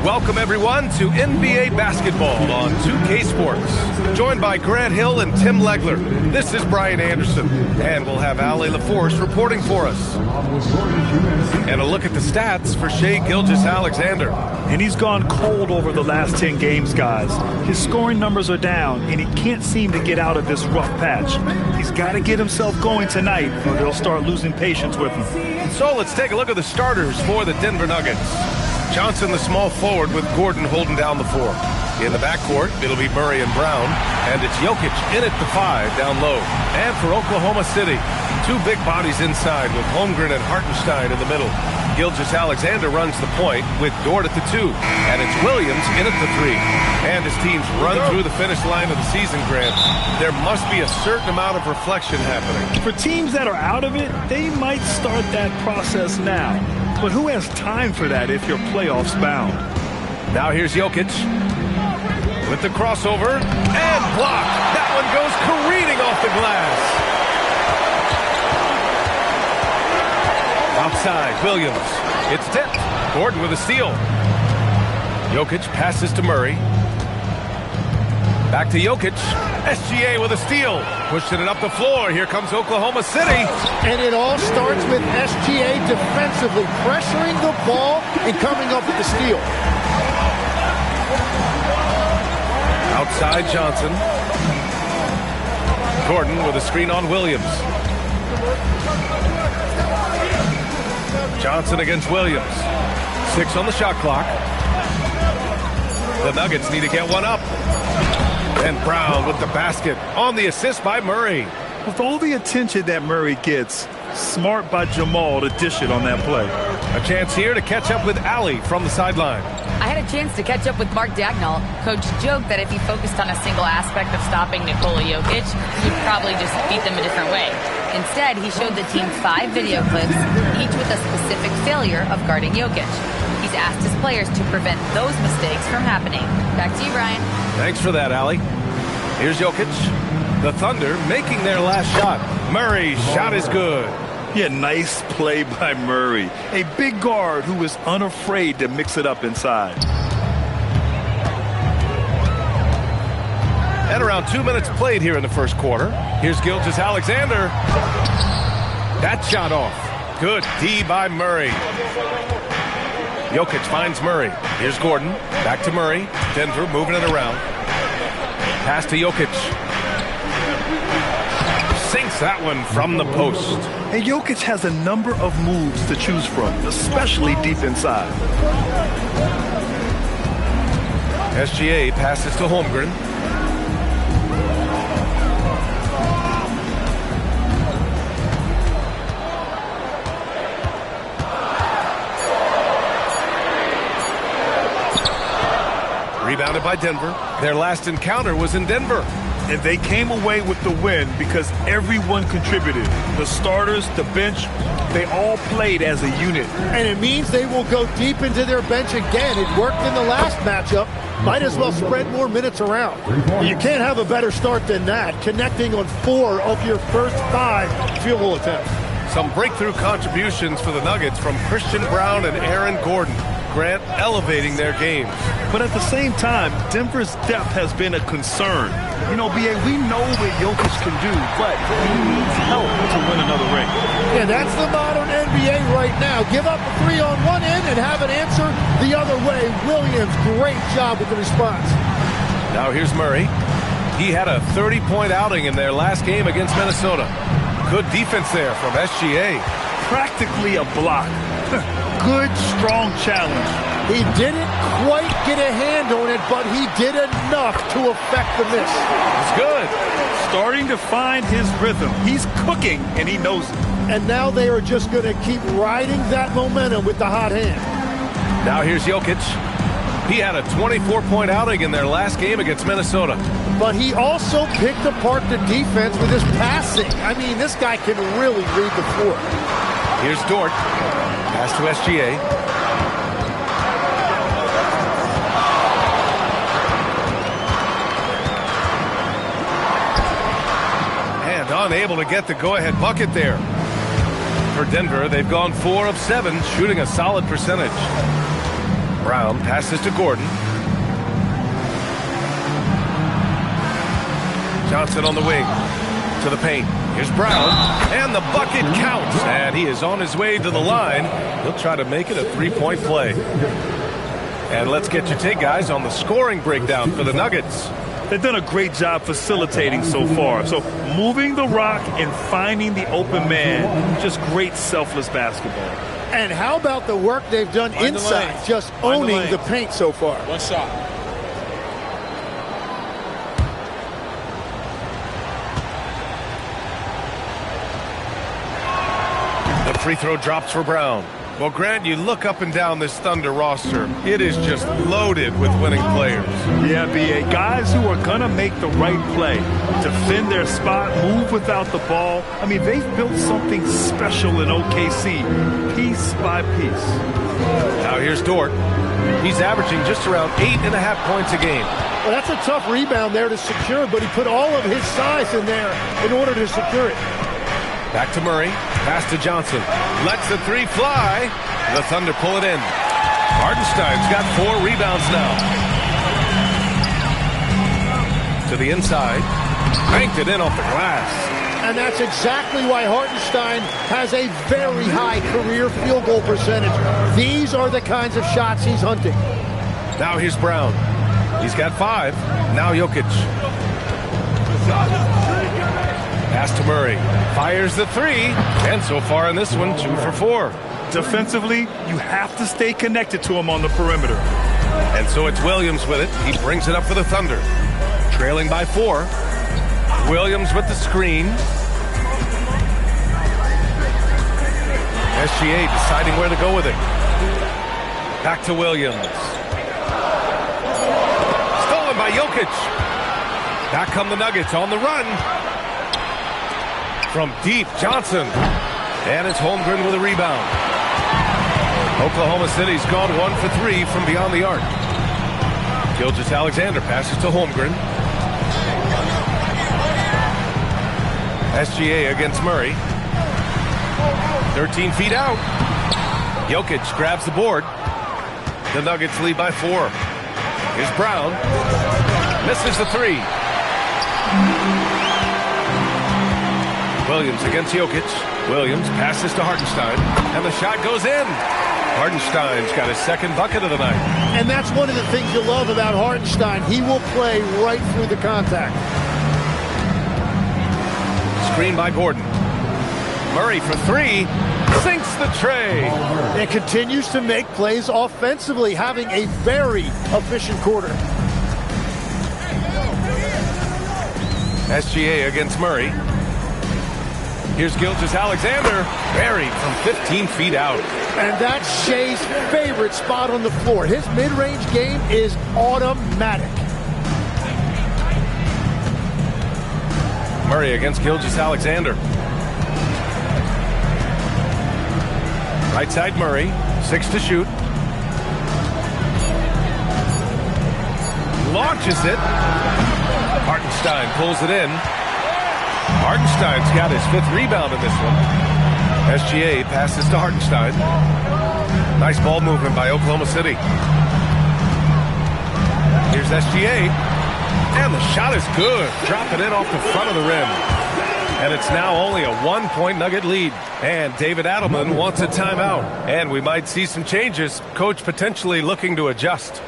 Welcome, everyone, to NBA basketball on 2K Sports. Joined by Grant Hill and Tim Legler, this is Brian Anderson. And we'll have Ali LaForce reporting for us. And a look at the stats for Shai Gilgeous-Alexander. And he's gone cold over the last 10 games, guys. His scoring numbers are down, and he can't seem to get out of this rough patch. He's got to get himself going tonight, or they'll start losing patience with him. So let's take a look at the starters for the Denver Nuggets. Johnson, the small forward, with Gordon holding down the 4. In the backcourt, it'll be Murray and Brown, and it's Jokic in at the 5 down low. And for Oklahoma City, 2 big bodies inside with Holmgren and Hartenstein in the middle. Gilgeous-Alexander runs the point with Dort at the 2, and it's Williams in at the 3. And as teams run through the finish line of the season, Grant, there must be a certain amount of reflection happening. For teams that are out of it, they might start that process now. But who has time for that if you're playoffs bound? Now here's Jokic with the crossover and blocked. That one goes careening off the glass. Outside, Williams. It's tipped. Gordon with a steal. Jokic passes to Murray. Back to Jokic. SGA with a steal. Pushing it up the floor. Here comes Oklahoma City. And it all starts with SGA defensively pressuring the ball and coming up with the steal. Outside, Johnson. Gordon with a screen on Williams. Johnson against Williams. 6 on the shot clock. The Nuggets need to get one up. And Brown with the basket on the assist by Murray. With all the attention that Murray gets, smart by Jamal to dish it on that play. A chance here to catch up with Ali from the sideline. I had a chance to catch up with Mark Dagnall. Coach joked that if he focused on a single aspect of stopping Nikola Jokic, he'd probably just beat them a different way. Instead, he showed the team 5 video clips, each with a specific failure of guarding Jokic. He's asked his players to prevent those mistakes from happening. Back to you, Brian. Thanks for that, Ali. Here's Jokic. The Thunder making their last shot. Murray's shot is good. Yeah, nice play by Murray. A big guard who is unafraid to mix it up inside. And around 2 minutes played here in the first quarter. Here's Gilgeous-Alexander. That shot off. Good D by Murray. Jokic finds Murray. Here's Gordon. Back to Murray. Denver moving it around. Pass to Jokic. Sinks that one from the post. And Jokic has a number of moves to choose from, especially deep inside. SGA passes to Holmgren. Rebounded by Denver. Their last encounter was in Denver. And they came away with the win because everyone contributed. The starters, the bench, they all played as a unit. And it means they will go deep into their bench again. It worked in the last matchup. Might as well spread more minutes around. You can't have a better start than that, connecting on 4 of your first 5 field goal attempts. Some breakthrough contributions for the Nuggets from Christian Brown and Aaron Gordon. Grant elevating their games. But at the same time, Denver's depth has been a concern. You know, B.A., we know what Jokic can do, but he needs help to win another ring. Yeah, that's the modern NBA right now. Give up a 3 on one end and have an answer the other way. Williams, great job with the response. Now here's Murray. He had a 30-point outing in their last game against Minnesota. Good defense there from SGA. Practically a block. Good, strong challenge. He didn't quite get a hand on it, but he did enough to affect the miss. It's good. Starting to find his rhythm. He's cooking, and he knows it. And now they are just going to keep riding that momentum with the hot hand. Now here's Jokic. He had a 24-point outing in their last game against Minnesota. But he also picked apart the defense with his passing. I mean, this guy can really read the floor. Here's Dort. Pass to SGA. And unable to get the go-ahead bucket there. For Denver, they've gone 4 of 7, shooting a solid percentage. Brown passes to Gordon. Johnson on the wing to the paint. Here's Brown, and the bucket counts, and he is on his way to the line. He'll try to make it a three-point play. And let's get your take, guys, on the scoring breakdown for the Nuggets. They've done a great job facilitating so far. So moving the rock and finding the open man, just great selfless basketball. And how about the work they've done inside, just owning the paint so far? One shot. The free throw drops for Brown. Well, Grant, you look up and down this Thunder roster. It is just loaded with winning players. Yeah, B.A. Guys who are going to make the right play, defend their spot, move without the ball. I mean, they've built something special in OKC, piece by piece. Now here's Dort. He's averaging just around 8.5 points a game. Well, that's a tough rebound there to secure, but he put all of his size in there in order to secure it. Back to Murray. Pass to Johnson. Lets the three fly. The Thunder pull it in. Hartenstein's got 4 rebounds now. To the inside. Banked it in off the glass. And that's exactly why Hartenstein has a very high career field goal percentage. These are the kinds of shots he's hunting. Now here's Brown. He's got 5. Now Jokic. Pass to Murray. Fires the 3. And so far in this one, 2 for 4. Defensively, you have to stay connected to him on the perimeter. And so it's Williams with it. He brings it up for the Thunder. Trailing by 4. Williams with the screen. SGA deciding where to go with it. Back to Williams. Stolen by Jokic. Back come the Nuggets on the run. From deep, Johnson. And it's Holmgren with a rebound. Oklahoma City's gone 1 for 3 from beyond the arc. Gilgeous-Alexander passes to Holmgren. SGA against Murray. 13 feet out. Jokic grabs the board. The Nuggets lead by 4. Here's Brown. Misses the 3. Williams against Jokic. Williams passes to Hartenstein. And the shot goes in. Hartenstein's got his second bucket of the night. And that's one of the things you love about Hartenstein. He will play right through the contact. Screen by Gordon. Murray for 3. Sinks the tray. And continues to make plays offensively, having a very efficient quarter. SGA against Murray. Here's Gilgeous-Alexander. Buried from 15 feet out. And that's Shea's favorite spot on the floor. His mid-range game is automatic. Murray against Gilgeous-Alexander. Right side Murray. 6 to shoot. Launches it. Hartenstein pulls it in. Hartenstein's got his 5th rebound in this one. SGA passes to Hartenstein. Nice ball movement by Oklahoma City. Here's SGA. And the shot is good. Dropping in off the front of the rim. And it's now only a 1-point Nugget lead. And David Adelman wants a timeout. And we might see some changes. Coach potentially looking to adjust.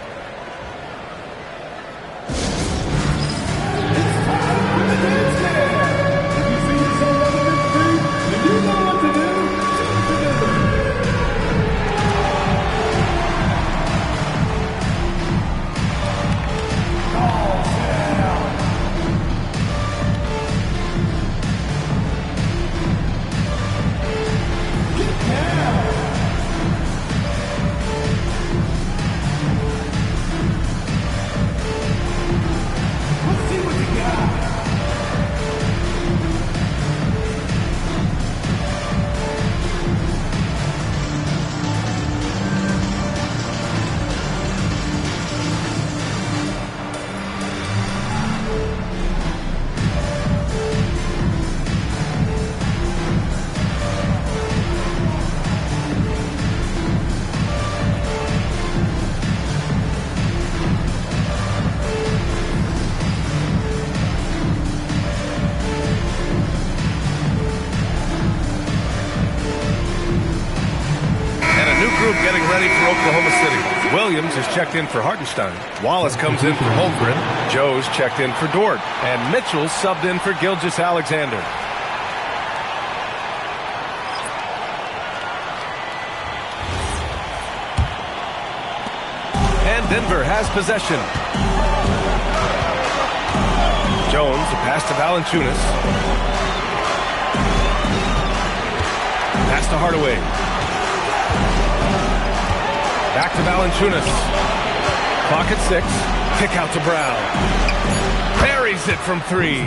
ready for Oklahoma City. Williams is checked in for Hartenstein. Wallace comes in for Holmgren. Joe's checked in for Dort. And Mitchell subbed in for Gilgeous-Alexander. And Denver has possession. Jones, a pass to Valanciunas. Pass to Hardaway. Back to Valanciunas. Clock at 6. Kick out to Brown. Buries it from 3.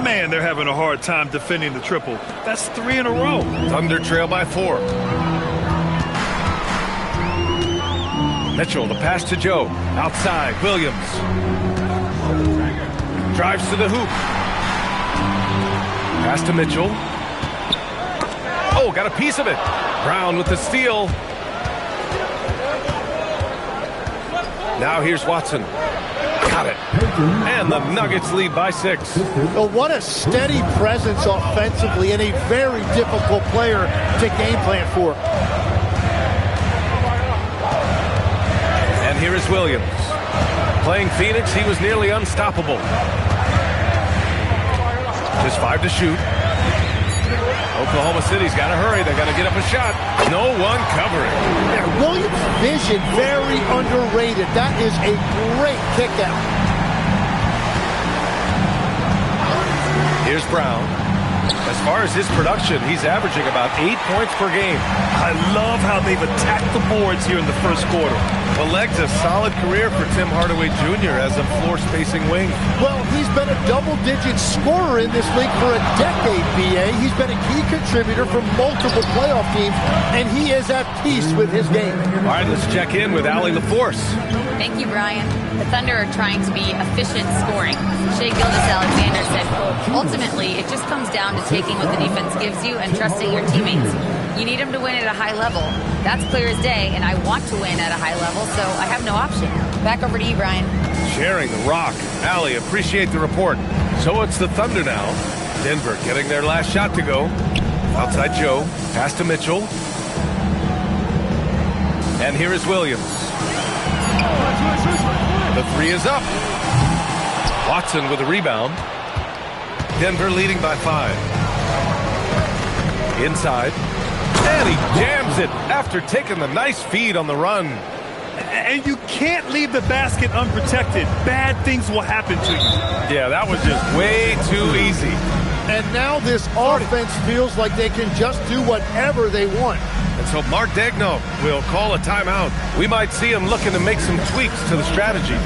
Man, they're having a hard time defending the triple. That's 3 in a row. Thunder trail by 4. Mitchell, the pass to Joe. Outside, Williams. Drives to the hoop. Pass to Mitchell. Oh, got a piece of it. Brown with the steal. Now here's Watson. Got it. And the Nuggets lead by 6. Well, what a steady presence offensively and a very difficult player to game plan for. And here is Williams. Playing Phoenix, he was nearly unstoppable. Just 5 to shoot. Oklahoma City's got to hurry. They got to get up a shot. No one covering. Yeah, Williams' vision, very underrated. That is a great kick out. Here's Brown. As far as his production, he's averaging about 8 points per game. I love how they've attacked the boards here in the first quarter. The leg's a solid career for Tim Hardaway Jr. as a floor-spacing wing. Well, he's been a double-digit scorer in this league for a decade, B.A. He's been a key contributor for multiple playoff teams, and he is at peace with his game. All right, let's check in with Allie LaForce. Thank you, Brian. The Thunder are trying to be efficient scoring. Shai Gilgeous-Alexander said, quote, ultimately, it just comes down to taking what the defense gives you and trusting your teammates. You need them to win at a high level. That's clear as day, and I want to win at a high level, so I have no option. Back over to you, Brian. Sharing the rock. Allie, appreciate the report. So it's the Thunder now. Denver getting their last shot to go. Outside Joe. Pass to Mitchell. And here is Williams. The 3 is up. Watson with a rebound. Denver leading by 5. Inside. And he jams it after taking the nice feed on the run. And you can't leave the basket unprotected. Bad things will happen to you. Yeah, that was just way too easy. And now this offense feels like they can just do whatever they want. And so Mark Daigneault will call a timeout. We might see him looking to make some tweaks to the strategy.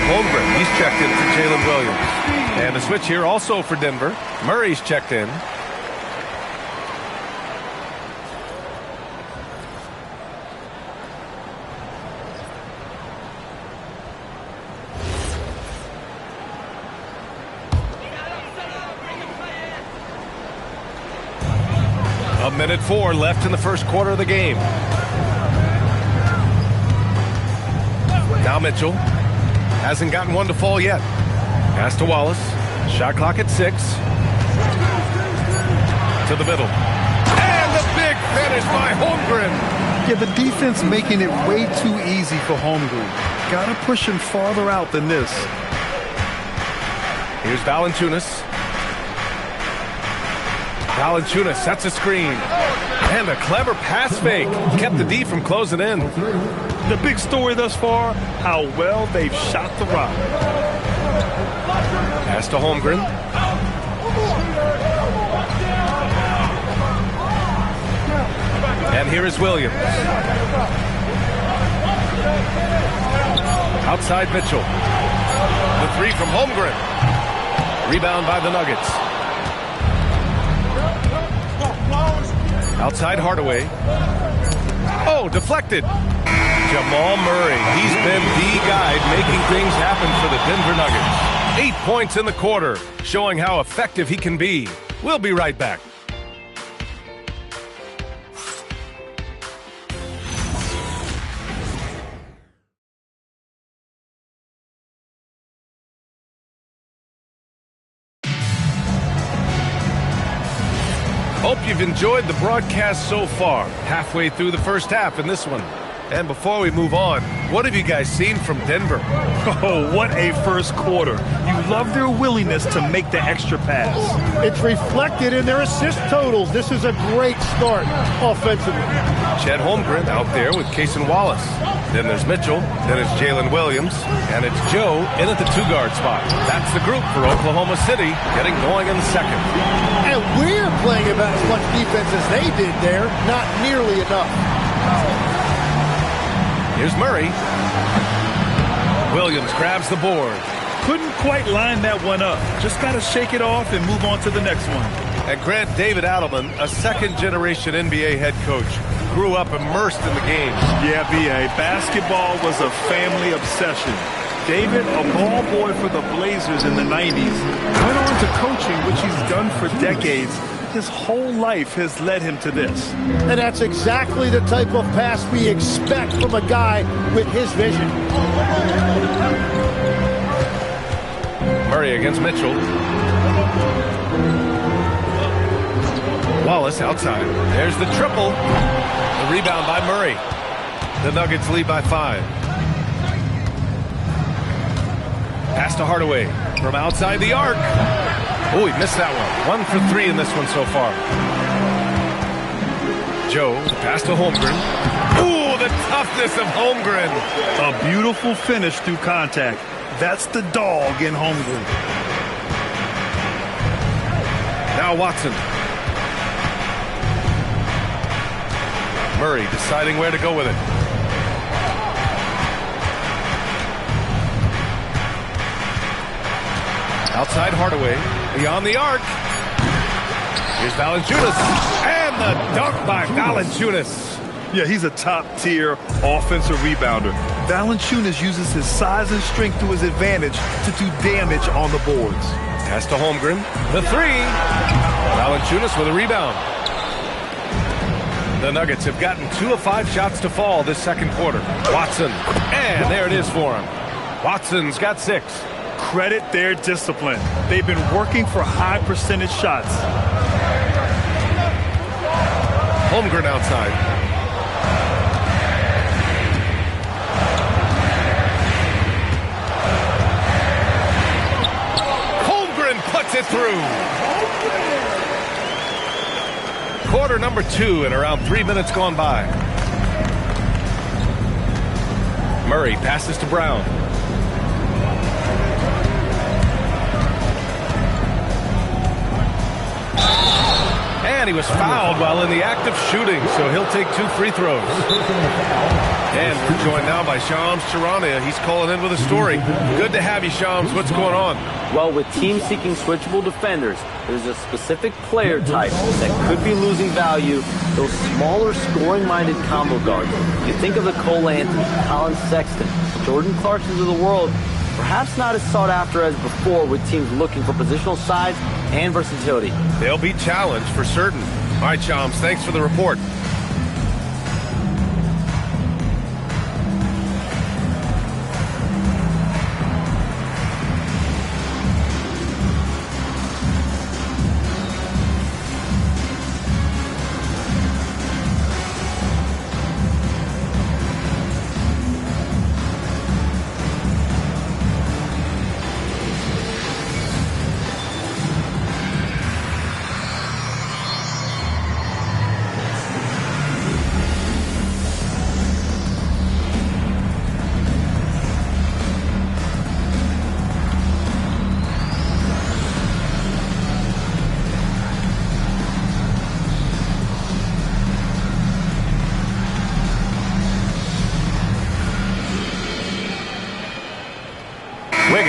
Holmgren, he's checked in for Jalen Williams. And a switch here also for Denver. Murray's checked in. A minute 4 left in the first quarter of the game. Now Mitchell hasn't gotten one to fall yet. Pass to Wallace. Shot clock at 6. To the middle. And the big finish by Holmgren. Yeah, the defense making it way too easy for Holmgren. Gotta push him farther out than this. Here's Valanciunas. Valanciunas sets a screen. And a clever pass fake. Kept the D from closing in. The big story thus far, how well they've shot the rock. Pass to Holmgren. And here is Williams. Outside Mitchell. The three from Holmgren. Rebound by the Nuggets. Outside Hardaway. Oh, deflected. Jamal Murray. He's been the guy making things happen for the Denver Nuggets. 8 points in the quarter, showing how effective he can be. We'll be right back. Hope you've enjoyed the broadcast so far. Halfway through the first half in this one. And before we move on, what have you guys seen from Denver? Oh, what a first quarter. You love their willingness to make the extra pass. It's reflected in their assist totals. This is a great start offensively. Chet Holmgren out there with Cason Wallace. Then there's Mitchell. Then it's Jalen Williams. And it's Joe in at the two-guard spot. That's the group for Oklahoma City getting going in the second. And we're playing about as much defense as they did there. Not nearly enough. Here's Murray. Williams grabs the board. Couldn't quite line that one up. Just got to shake it off and move on to the next one. And Grant David Adelman, a second-generation NBA head coach, grew up immersed in the game. Yeah, B.A., basketball was a family obsession. David, a ball boy for the Blazers in the 90s, went on to coaching, which he's done for decades. His whole life has led him to this. And that's exactly the type of pass we expect from a guy with his vision. Murray against Mitchell. Wallace outside. There's the triple. The rebound by Murray. The Nuggets lead by 5. Pass to Hardaway from outside the arc. Oh, he missed that one. 1 for 3 in this one so far. Joe, pass to Holmgren. Ooh, the toughness of Holmgren. A beautiful finish through contact. That's the dog in Holmgren. Now Watson. Murray deciding where to go with it. Outside Hardaway. Beyond the arc. Here's Valanciunas. And the dunk by Valanciunas. Yeah, he's a top-tier offensive rebounder. Valanciunas uses his size and strength to his advantage to do damage on the boards. Pass to Holmgren. The three. Valanciunas with a rebound. The Nuggets have gotten 2 of 5 shots to fall this second quarter. Watson. And there it is for him. Watson's got 6. Credit their discipline. They've been working for high percentage shots. Holmgren outside. Holmgren puts it through. Quarter number 2 and around 3 minutes gone by. Murray passes to Brown. And he was fouled while in the act of shooting, so he'll take 2 free throws. And we're joined now by Shams Charania. He's calling in with a story. Good to have you, Shams. What's going on? Well, with teams seeking switchable defenders, there's a specific player type that could be losing value, those smaller scoring-minded combo guards. You think of the Cole Anthony, Colin Sexton, Jordan Clarksons of the world, perhaps not as sought after as before with teams looking for positional size and versatility. They'll be challenged for certain. All right, Shams, thanks for the report.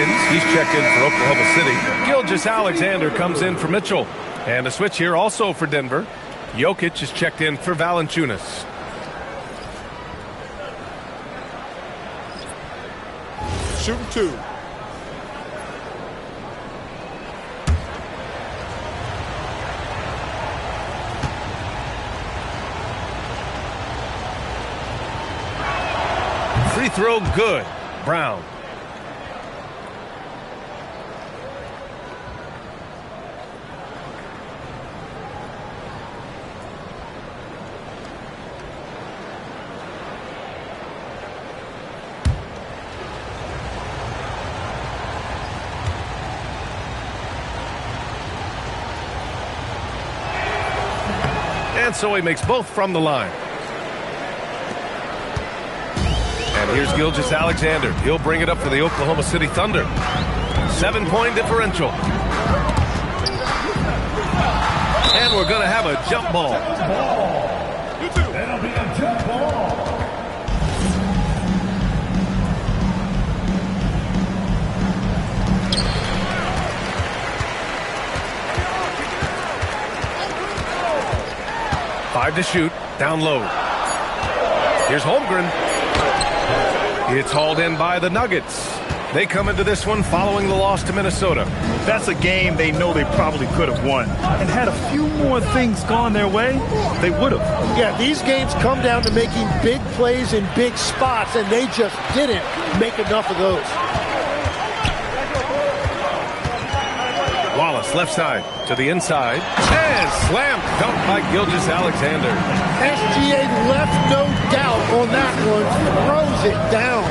Wiggins, he's checked in for Oklahoma City. Gilgeous-Alexander comes in for Mitchell. And a switch here also for Denver. Jokic is checked in for Valanciunas. Shooting 2. Free throw good. Brown. And so he makes both from the line. And here's Gilgeous-Alexander. He'll bring it up for the Oklahoma City Thunder. 7-point differential. And we're going to have a jump ball. That'll be a jump ball. Five to shoot. Down low. Here's Holmgren. It's hauled in by the Nuggets. They come into this one following the loss to Minnesota. That's a game they know they probably could have won. And had a few more things gone their way, they would have. Yeah, these games come down to making big plays in big spots, and they just didn't make enough of those. Wallace, left side, to the inside. And slam dunk by Gilgeous-Alexander. SGA left no doubt on that one. Throws it down.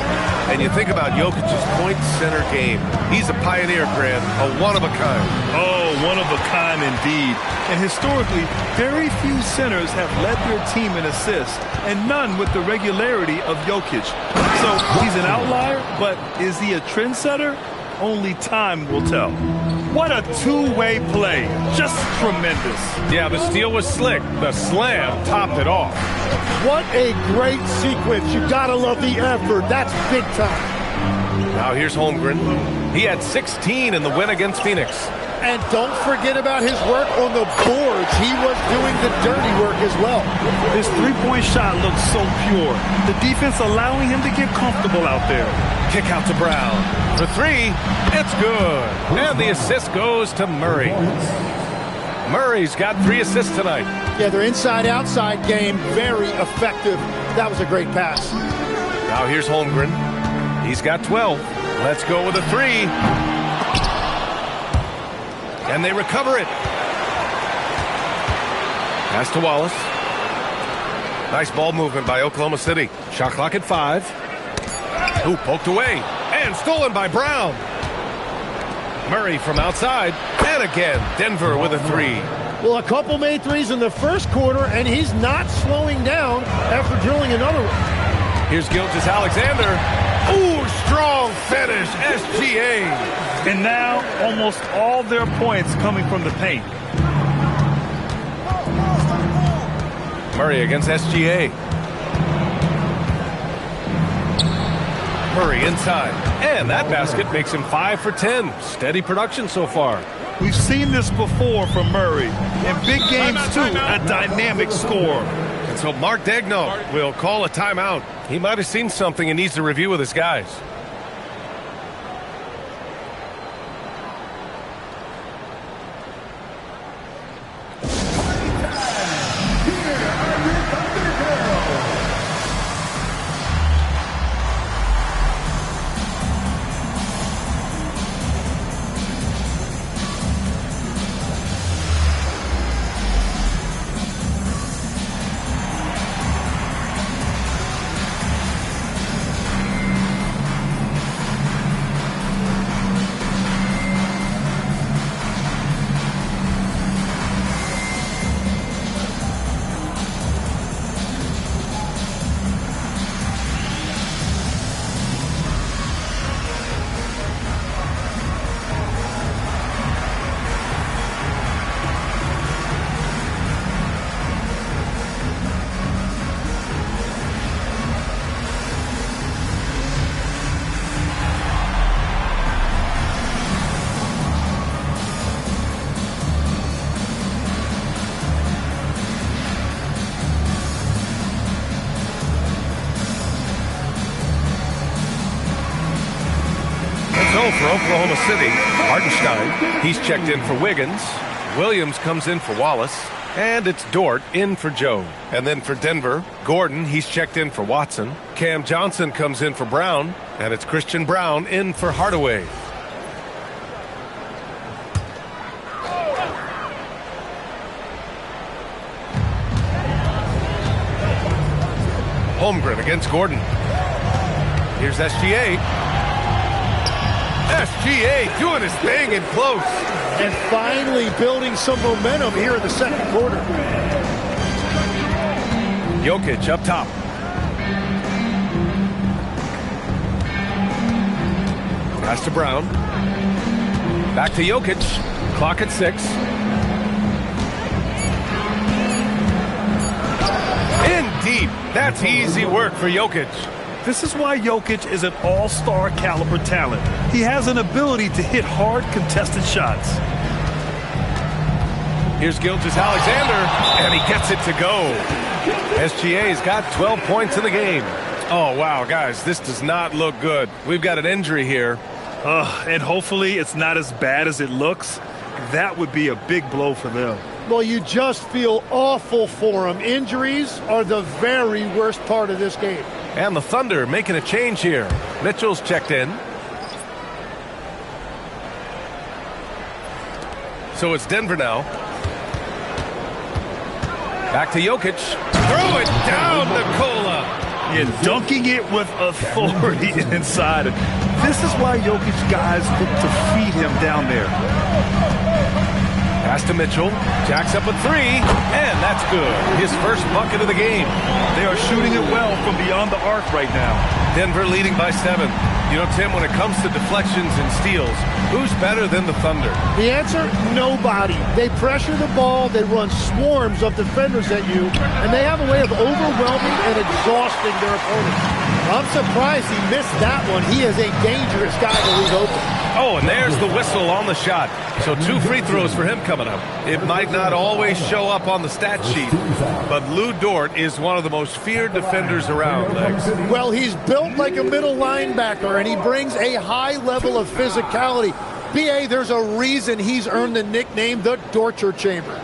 And you think about Jokic's point center game. He's a pioneer, Grant, a one-of-a-kind. Oh, one of a kind indeed. And historically, very few centers have led their team in assists, and none with the regularity of Jokic. So he's an outlier, but is he a trendsetter? Only time will tell. What a two-way play. Just tremendous. Yeah, the steal was slick. The slam topped it off. What a great sequence. You gotta love the effort. That's big time. Now here's Holmgren. He had 16 in the win against Phoenix. And don't forget about his work on the boards. He was doing the dirty work as well. His three-point shot looks so pure. The defense allowing him to get comfortable out there. Kick out to Brown. For three, it's good. And the assist goes to Murray. Murray's got 3 assists tonight. Yeah, their inside-outside game, very effective. That was a great pass. Now here's Holmgren. He's got 12. Let's go with a 3. And they recover it. Pass to Wallace. Nice ball movement by Oklahoma City. Shot clock at 5. Ooh, poked away. And stolen by Brown. Murray from outside. And again, Denver with a 3. Well, a couple made threes in the first quarter, and he's not slowing down after drilling another one. Here's Gilgeous-Alexander. Ooh, strong finish. SGA. And now, almost all their points coming from the paint. Murray against SGA. Murray inside. And that basket makes him 5 for 10. Steady production so far. We've seen this before from Murray. In big games, too, a dynamic score. And so Mark Daigneault will call a timeout. He might have seen something and needs to review with his guys. for Oklahoma City, Hartenstein. He's checked in for Wiggins. Williams comes in for Wallace. And it's Dort in for Joe. And then for Denver, Gordon, he's checked in for Watson. Cam Johnson comes in for Brown. And it's Christian Brown in for Hardaway. Holmgren against Gordon. Here's SGA. SGA doing his thing in close. And finally building some momentum here in the second quarter. Jokic up top. Pass to Brown. Back to Jokic. Clock at 6. In deep. That's easy work for Jokic. This is why Jokic is an all-star caliber talent. He has an ability to hit hard contested shots. Here's Gilgeous-Alexander, and he gets it to go. SGA's got 12 points in the game. Oh, wow, guys, this does not look good. We've got an injury here. And hopefully it's not as bad as it looks. That would be a big blow for them. Well, you just feel awful for them. Injuries are the very worst part of this game. And the Thunder making a change here. Mitchell's checked in. So it's Denver now. Back to Jokic. Throw it down, Nikola. Yeah, dunking it with authority inside. This is why Jokic guys look to feed him down there. Pass to Mitchell. Jacks up a 3, and that's good. His first bucket of the game. They are shooting it well from beyond the arc right now. Denver leading by 7. You know, Tim, when it comes to deflections and steals, who's better than the Thunder? The answer, nobody. They pressure the ball, they run swarms of defenders at you, and they have a way of overwhelming and exhausting their opponents. I'm surprised he missed that one. He is a dangerous guy to leave open. Oh, and there's the whistle on the shot. So 2 free throws for him coming up. It might not always show up on the stat sheet, but Lou Dort is one of the most feared defenders around, Legs. Well, he's built like a middle linebacker, and he brings a high level of physicality. B.A., there's a reason he's earned the nickname the Torture Chamber.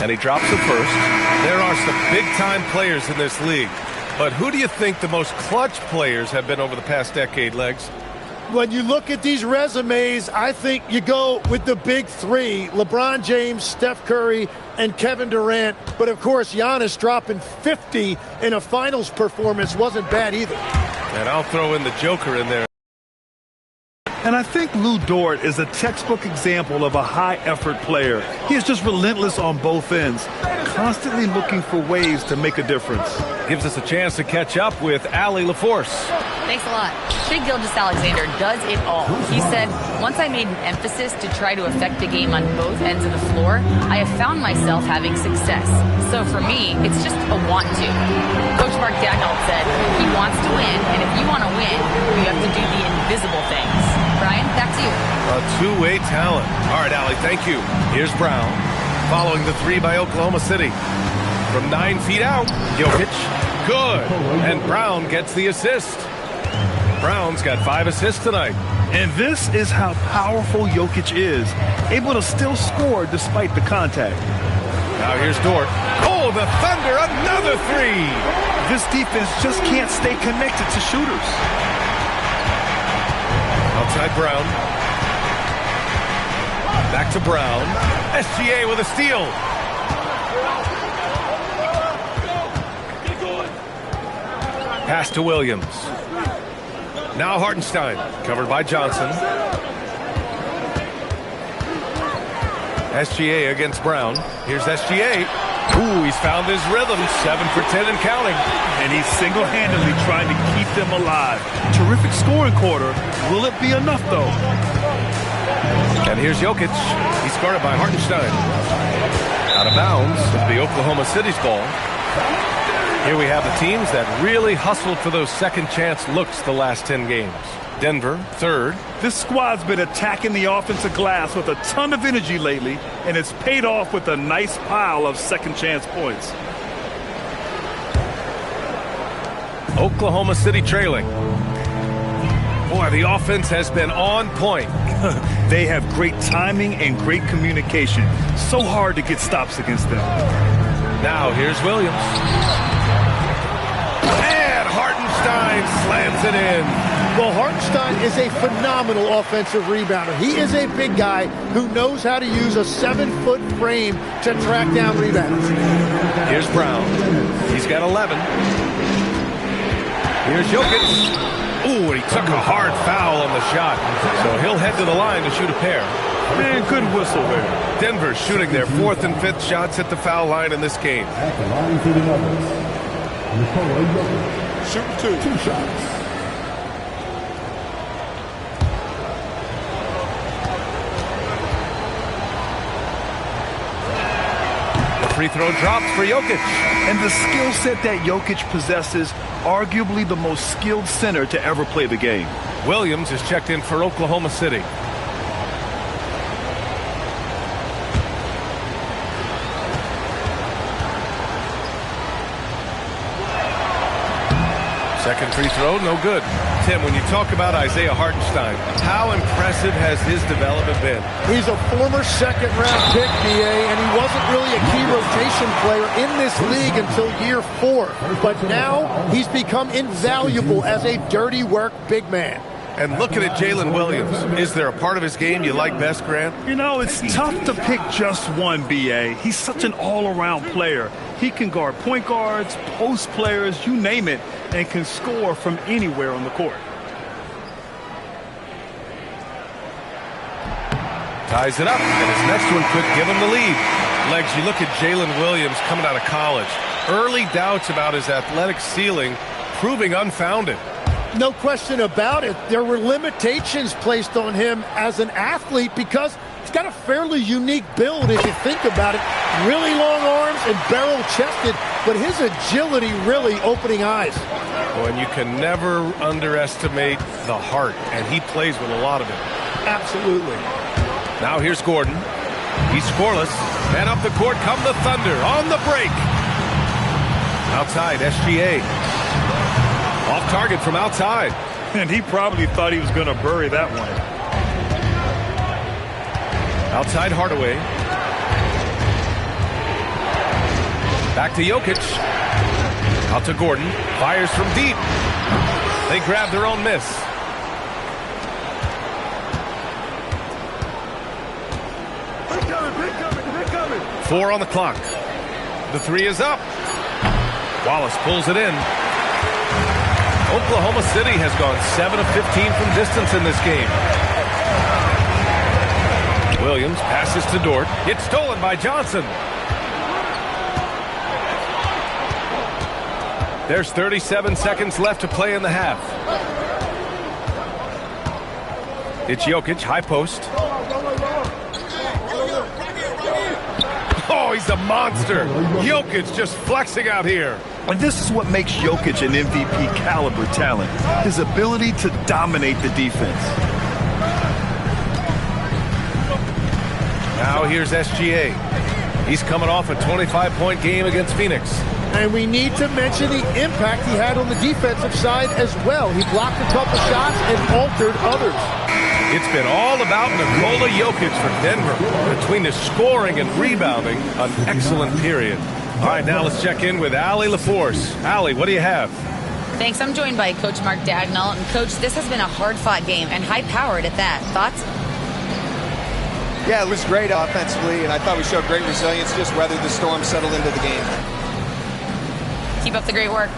And he drops the first. There are some big-time players in this league. But who do you think the most clutch players have been over the past decade, Legs? When you look at these resumes, I think you go with the big 3, LeBron James, Steph Curry, and Kevin Durant. But, of course, Giannis dropping 50 in a finals performance wasn't bad either. And I'll throw in the Joker in there. And I think Lou Dort is a textbook example of a high-effort player. He is just relentless on both ends, constantly looking for ways to make a difference. Gives us a chance to catch up with Allie LaForce. Thanks a lot. Shai Gilgeous-Alexander does it all. He said, once I made an emphasis to try to affect the game on both ends of the floor, I have found myself having success. So for me, it's just a want to. Coach Mark Dagnall said, he wants to win, and if you want to win, you have to do the invisible things. Brian, back to you. A two-way talent. All right, Allie, thank you. Here's Brown, following the 3 by Oklahoma City. From 9 feet out, Jokic, good. And Brown gets the assist. Brown's got 5 assists tonight. And this is how powerful Jokic is, able to still score despite the contact. Now here's Dort. Oh, the Thunder, another 3. This defense just can't stay connected to shooters. Outside Brown. Back to Brown. SGA with a steal. Pass to Williams. Now Hartenstein, covered by Johnson. SGA against Brown. Here's SGA. Ooh, he's found his rhythm. 7 for 10 and counting. And he's single-handedly trying to keep them alive. Terrific scoring quarter. Will it be enough, though? And here's Jokic. He's guarded by Hartenstein. Out of bounds. It'll be Oklahoma City's ball. Here we have the teams that really hustled for those second chance looks the last 10 games. Denver, third. This squad's been attacking the offensive glass with a ton of energy lately, and it's paid off with a nice pile of second chance points. Oklahoma City trailing. Boy, the offense has been on point. They have great timing and great communication. So hard to get stops against them. Now here's Williams. And Hartenstein slams it in. Well, Hartenstein is a phenomenal offensive rebounder. He is a big guy who knows how to use a 7-foot frame to track down rebounds. Here's Brown. He's got 11. Here's Jokic. Ooh, and he took a hard foul on the shot. So he'll head to the line to shoot a pair. Man, good whistle there. Denver shooting their 4th and 5th shots at the foul line in this game. At the line for the Nuggets, Nikola Jokic. Shooting 2 shots. Free throw drops for Jokic. And the skill set that Jokic possesses, arguably the most skilled center to ever play the game. Williams is checked in for Oklahoma City. Second free throw, no good. Tim, when you talk about Isaiah Hartenstein, how impressive has his development been? He's a former second-round pick, BA, and he wasn't really a key rotation player in this league until year 4. But now he's become invaluable as a dirty work big man. And looking at Jalen Williams, is there a part of his game you like best, Grant? You know, it's tough to pick just one, BA. He's such an all-around player. He can guard point guards, post players, you name it, and can score from anywhere on the court. Ties it up, and his next one could give him the lead. Legs, you look at Jalen Williams coming out of college. Early doubts about his athletic ceiling proving unfounded. No question about it. There were limitations placed on him as an athlete because he's got a fairly unique build if you think about it. Really long arms and barrel-chested, but his agility really opening eyes. Oh, and you can never underestimate the heart, and he plays with a lot of it. Absolutely. Now here's Gordon. He's scoreless, and up the court come the Thunder on the break. Outside, SGA. Off target from outside. And he probably thought he was going to bury that one. Outside Hardaway. Back to Jokic. Out to Gordon. Fires from deep. They grab their own miss. Pick coming. 4 on the clock. The 3 is up. Wallace pulls it in. Oklahoma City has gone 7 of 15 from distance in this game. Williams passes to Dort. It's stolen by Johnson. There's 37 seconds left to play in the half. It's Jokic, high post. Oh, he's a monster. Jokic just flexing out here. And this is what makes Jokic an MVP caliber talent. His ability to dominate the defense. Now here's SGA. He's coming off a 25-point game against Phoenix. And we need to mention the impact he had on the defensive side as well. He blocked a couple shots and altered others. It's been all about Nikola Jokic for Denver. Between the scoring and rebounding, an excellent period. All right, now let's check in with Allie LaForce. Allie, what do you have? Thanks. I'm joined by Coach Mark Dagnall. And, Coach, this has been a hard-fought game and high-powered at that. Thoughts? Yeah, it was great offensively, and I thought we showed great resilience, just weathered the storm, settled into the game. Keep up the great work.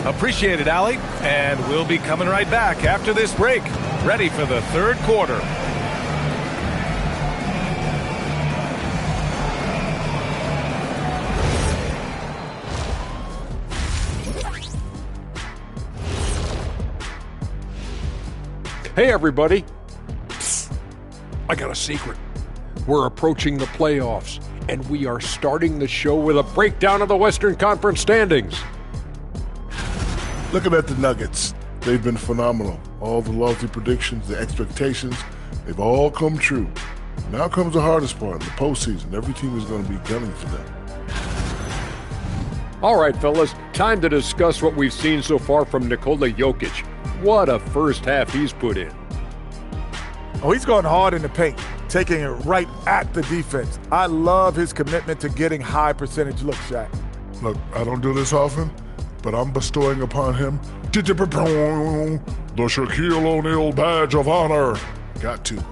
Appreciate it, Allie. And we'll be coming right back after this break. Ready for the third quarter. Hey, everybody. Psst. I got a secret. We're approaching the playoffs, And we are starting the show with a breakdown of the Western Conference standings. Looking at the Nuggets, they've been phenomenal. All the lofty predictions, the expectations, they've all come true. Now comes the hardest part, the postseason. Every team is going to be gunning for them. All right, fellas, time to discuss what we've seen so far from Nikola Jokic. What a first half he's put in. Oh, he's going hard in the paint, taking it right at the defense. I love his commitment to getting high percentage looks, Shaq. Look, I don't do this often, but I'm bestowing upon him the Shaquille O'Neal badge of honor. Got to.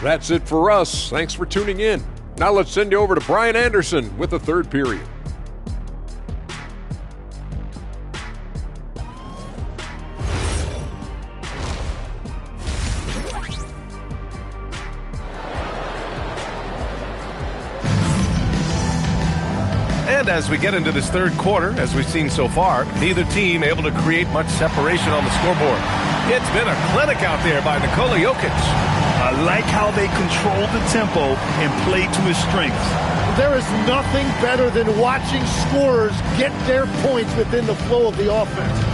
That's it for us. Thanks for tuning in. Now let's send you over to Brian Anderson with the third period. And as we get into this third quarter, as we've seen so far, neither team able to create much separation on the scoreboard. It's been a clinic out there by Nikola Jokic. I like how they control the tempo and play to his strengths. There is nothing better than watching scorers get their points within the flow of the offense.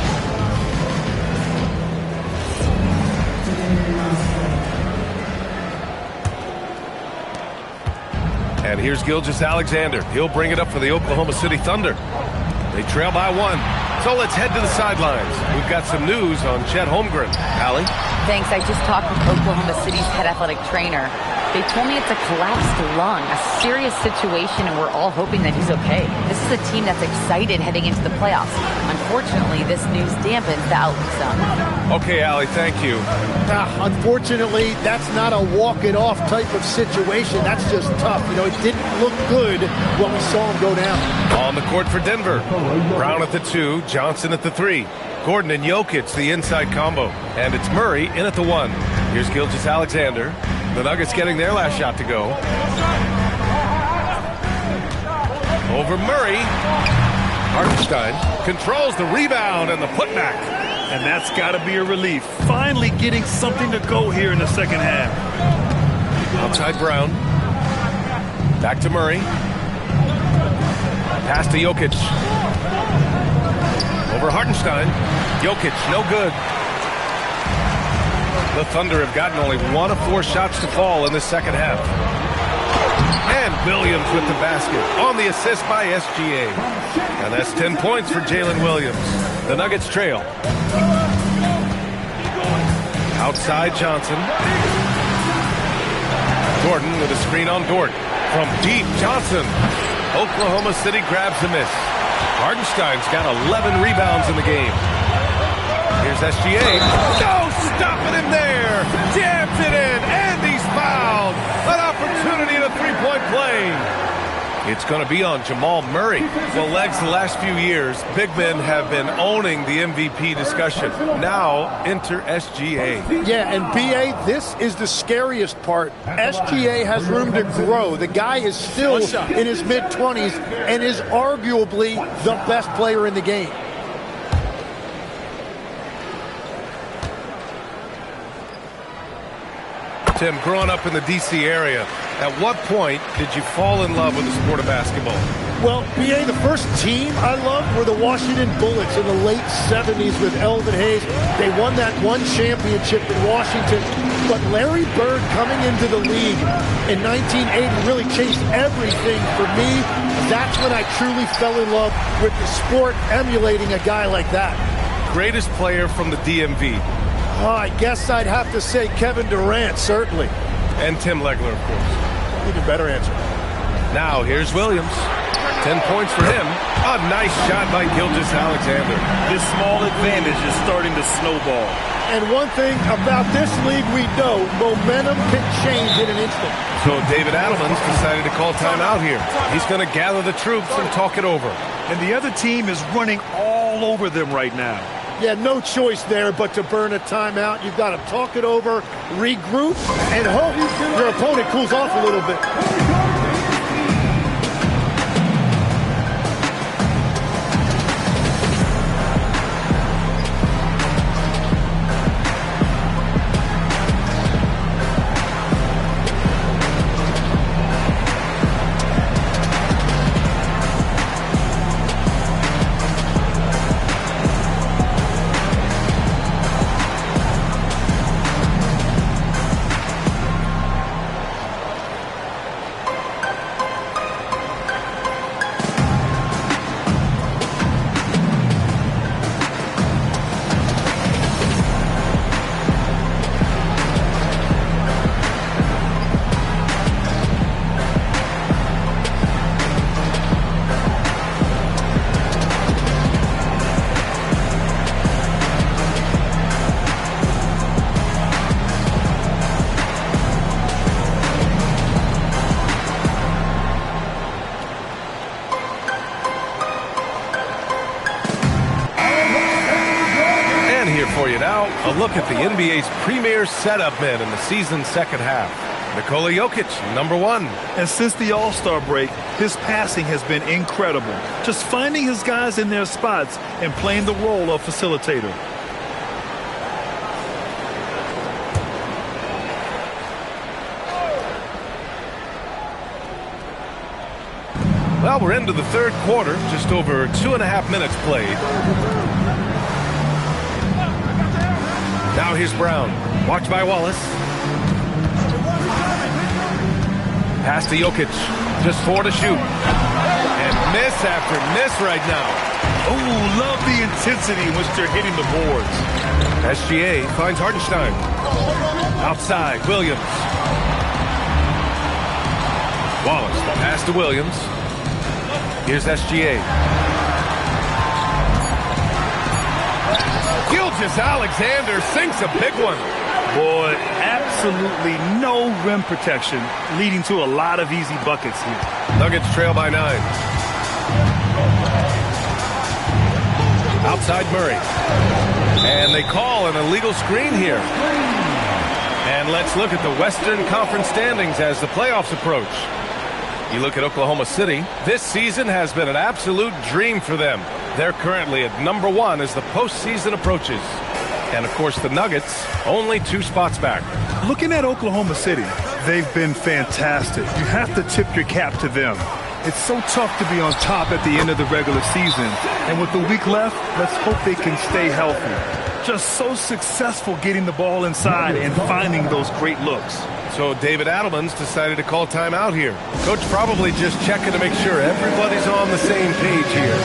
And here's Gilgeous-Alexander. He'll bring it up for the Oklahoma City Thunder. They trail by 1. So let's head to the sidelines. We've got some news on Chet Holmgren. Allie? Thanks. I just talked with Oklahoma City's head athletic trainer. They told me it's a collapsed lung, a serious situation, and we're all hoping that he's okay. This is a team that's excited heading into the playoffs. Unfortunately, this news dampens the outlook some. Okay, Allie, thank you. Unfortunately, that's not a walk-it-off type of situation. That's just tough. You know, it didn't look good when we saw him go down. On the court for Denver. Brown at the 2, Johnson at the 3. Gordon and Jokic, the inside combo. And it's Murray in at the 1. Here's Gilgeous-Alexander. The Nuggets getting their last shot to go. Over Murray. Hartenstein controls the rebound and the putback. And that's got to be a relief. Finally getting something to go here in the second half. Outside Brown. Back to Murray. Pass to Jokic. Over Hartenstein. Jokic, no good. The Thunder have gotten only 1 of 4 shots to fall in the second half. And Williams with the basket on the assist by SGA. And that's 10 points for Jalen Williams. The Nuggets trail. Outside Johnson. Gordon with a screen on Gordon. From deep, Johnson. Oklahoma City grabs the miss. Hartenstein's got 11 rebounds in the game. Here's SGA. No, stopping him there. Jams it in, and he's fouled. An opportunity at a three-point play. It's going to be on Jamal Murray. Well, Legs, the last few years, big men have been owning the MVP discussion. Now, enter SGA. Yeah, and BA, this is the scariest part. SGA has room to grow. The guy is still in his mid-20s and is arguably the best player in the game. Tim, growing up in the D.C. area, at what point did you fall in love with the sport of basketball? Well, BA, the first team I loved were the Washington Bullets in the late 70s with Elvin Hayes. They won that one championship in Washington. But Larry Bird coming into the league in 1980 really changed everything for me. That's when I truly fell in love with the sport, emulating a guy like that. Greatest player from the DMV? Oh, I guess I'd have to say Kevin Durant, certainly. And Tim Legler, of course. Even better answer. Now, here's Williams. 10 points for him. A nice shot by Gilgeous-Alexander. This small advantage is starting to snowball. And one thing about this league we know, momentum can change in an instant. So David Adelman's decided to call timeout here. He's going to gather the troops and talk it over. And the other team is running all over them right now. Yeah, no choice there but to burn a timeout. You've got to talk it over, regroup, and hope your opponent cools off a little bit. for you now. A look at the NBA's premier setup men in the season's second half. Nikola Jokic, number 1. And since the All-Star break, his passing has been incredible. Just finding his guys in their spots and playing the role of facilitator. Well, we're into the third quarter, just over 2.5 minutes played. Now here's Brown. Watched by Wallace. Pass to Jokic. Just 4 to shoot. And miss after miss right now. Oh, love the intensity in which they're hitting the boards. SGA finds Hartenstein. Outside, Williams. Wallace, the pass to Williams. Here's SGA. Gilgeous-Alexander sinks a big one. Boy, absolutely no rim protection, leading to a lot of easy buckets here. Nuggets trail by 9. Outside Murray. And they call an illegal screen here. And let's look at the Western Conference standings as the playoffs approach. You look at Oklahoma City, this season has been an absolute dream for them. They're currently at number 1 as the postseason approaches. And, of course, the Nuggets only 2 spots back. Looking at Oklahoma City, they've been fantastic. You have to tip your cap to them. It's so tough to be on top at the end of the regular season. And with the week left, let's hope they can stay healthy. Just so successful getting the ball inside and finding those great looks. So David Adelman's decided to call timeout here. Coach probably just checking to make sure everybody's on the same page here.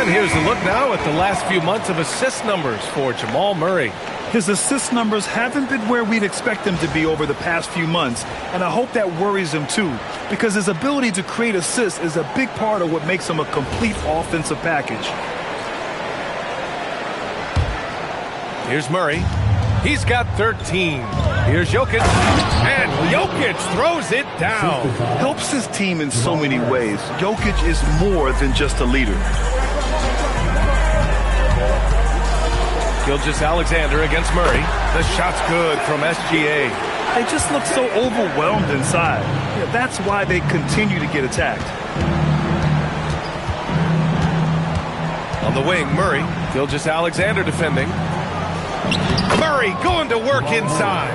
Here's a look now at the last few months of assist numbers for Jamal Murray. His assist numbers haven't been where we'd expect them to be over the past few months, and I hope that worries him too, because his ability to create assists is a big part of what makes him a complete offensive package. Here's Murray. He's got 13. Here's Jokic. And Jokic throws it down. Helps his team in so many ways. Jokic is more than just a leader. Gilgeous-Alexander against Murray. The shot's good from SGA. They just look so overwhelmed inside. Yeah, that's why they continue to get attacked. On the wing, Murray. Gilgeous-Alexander defending. Murray going to work inside.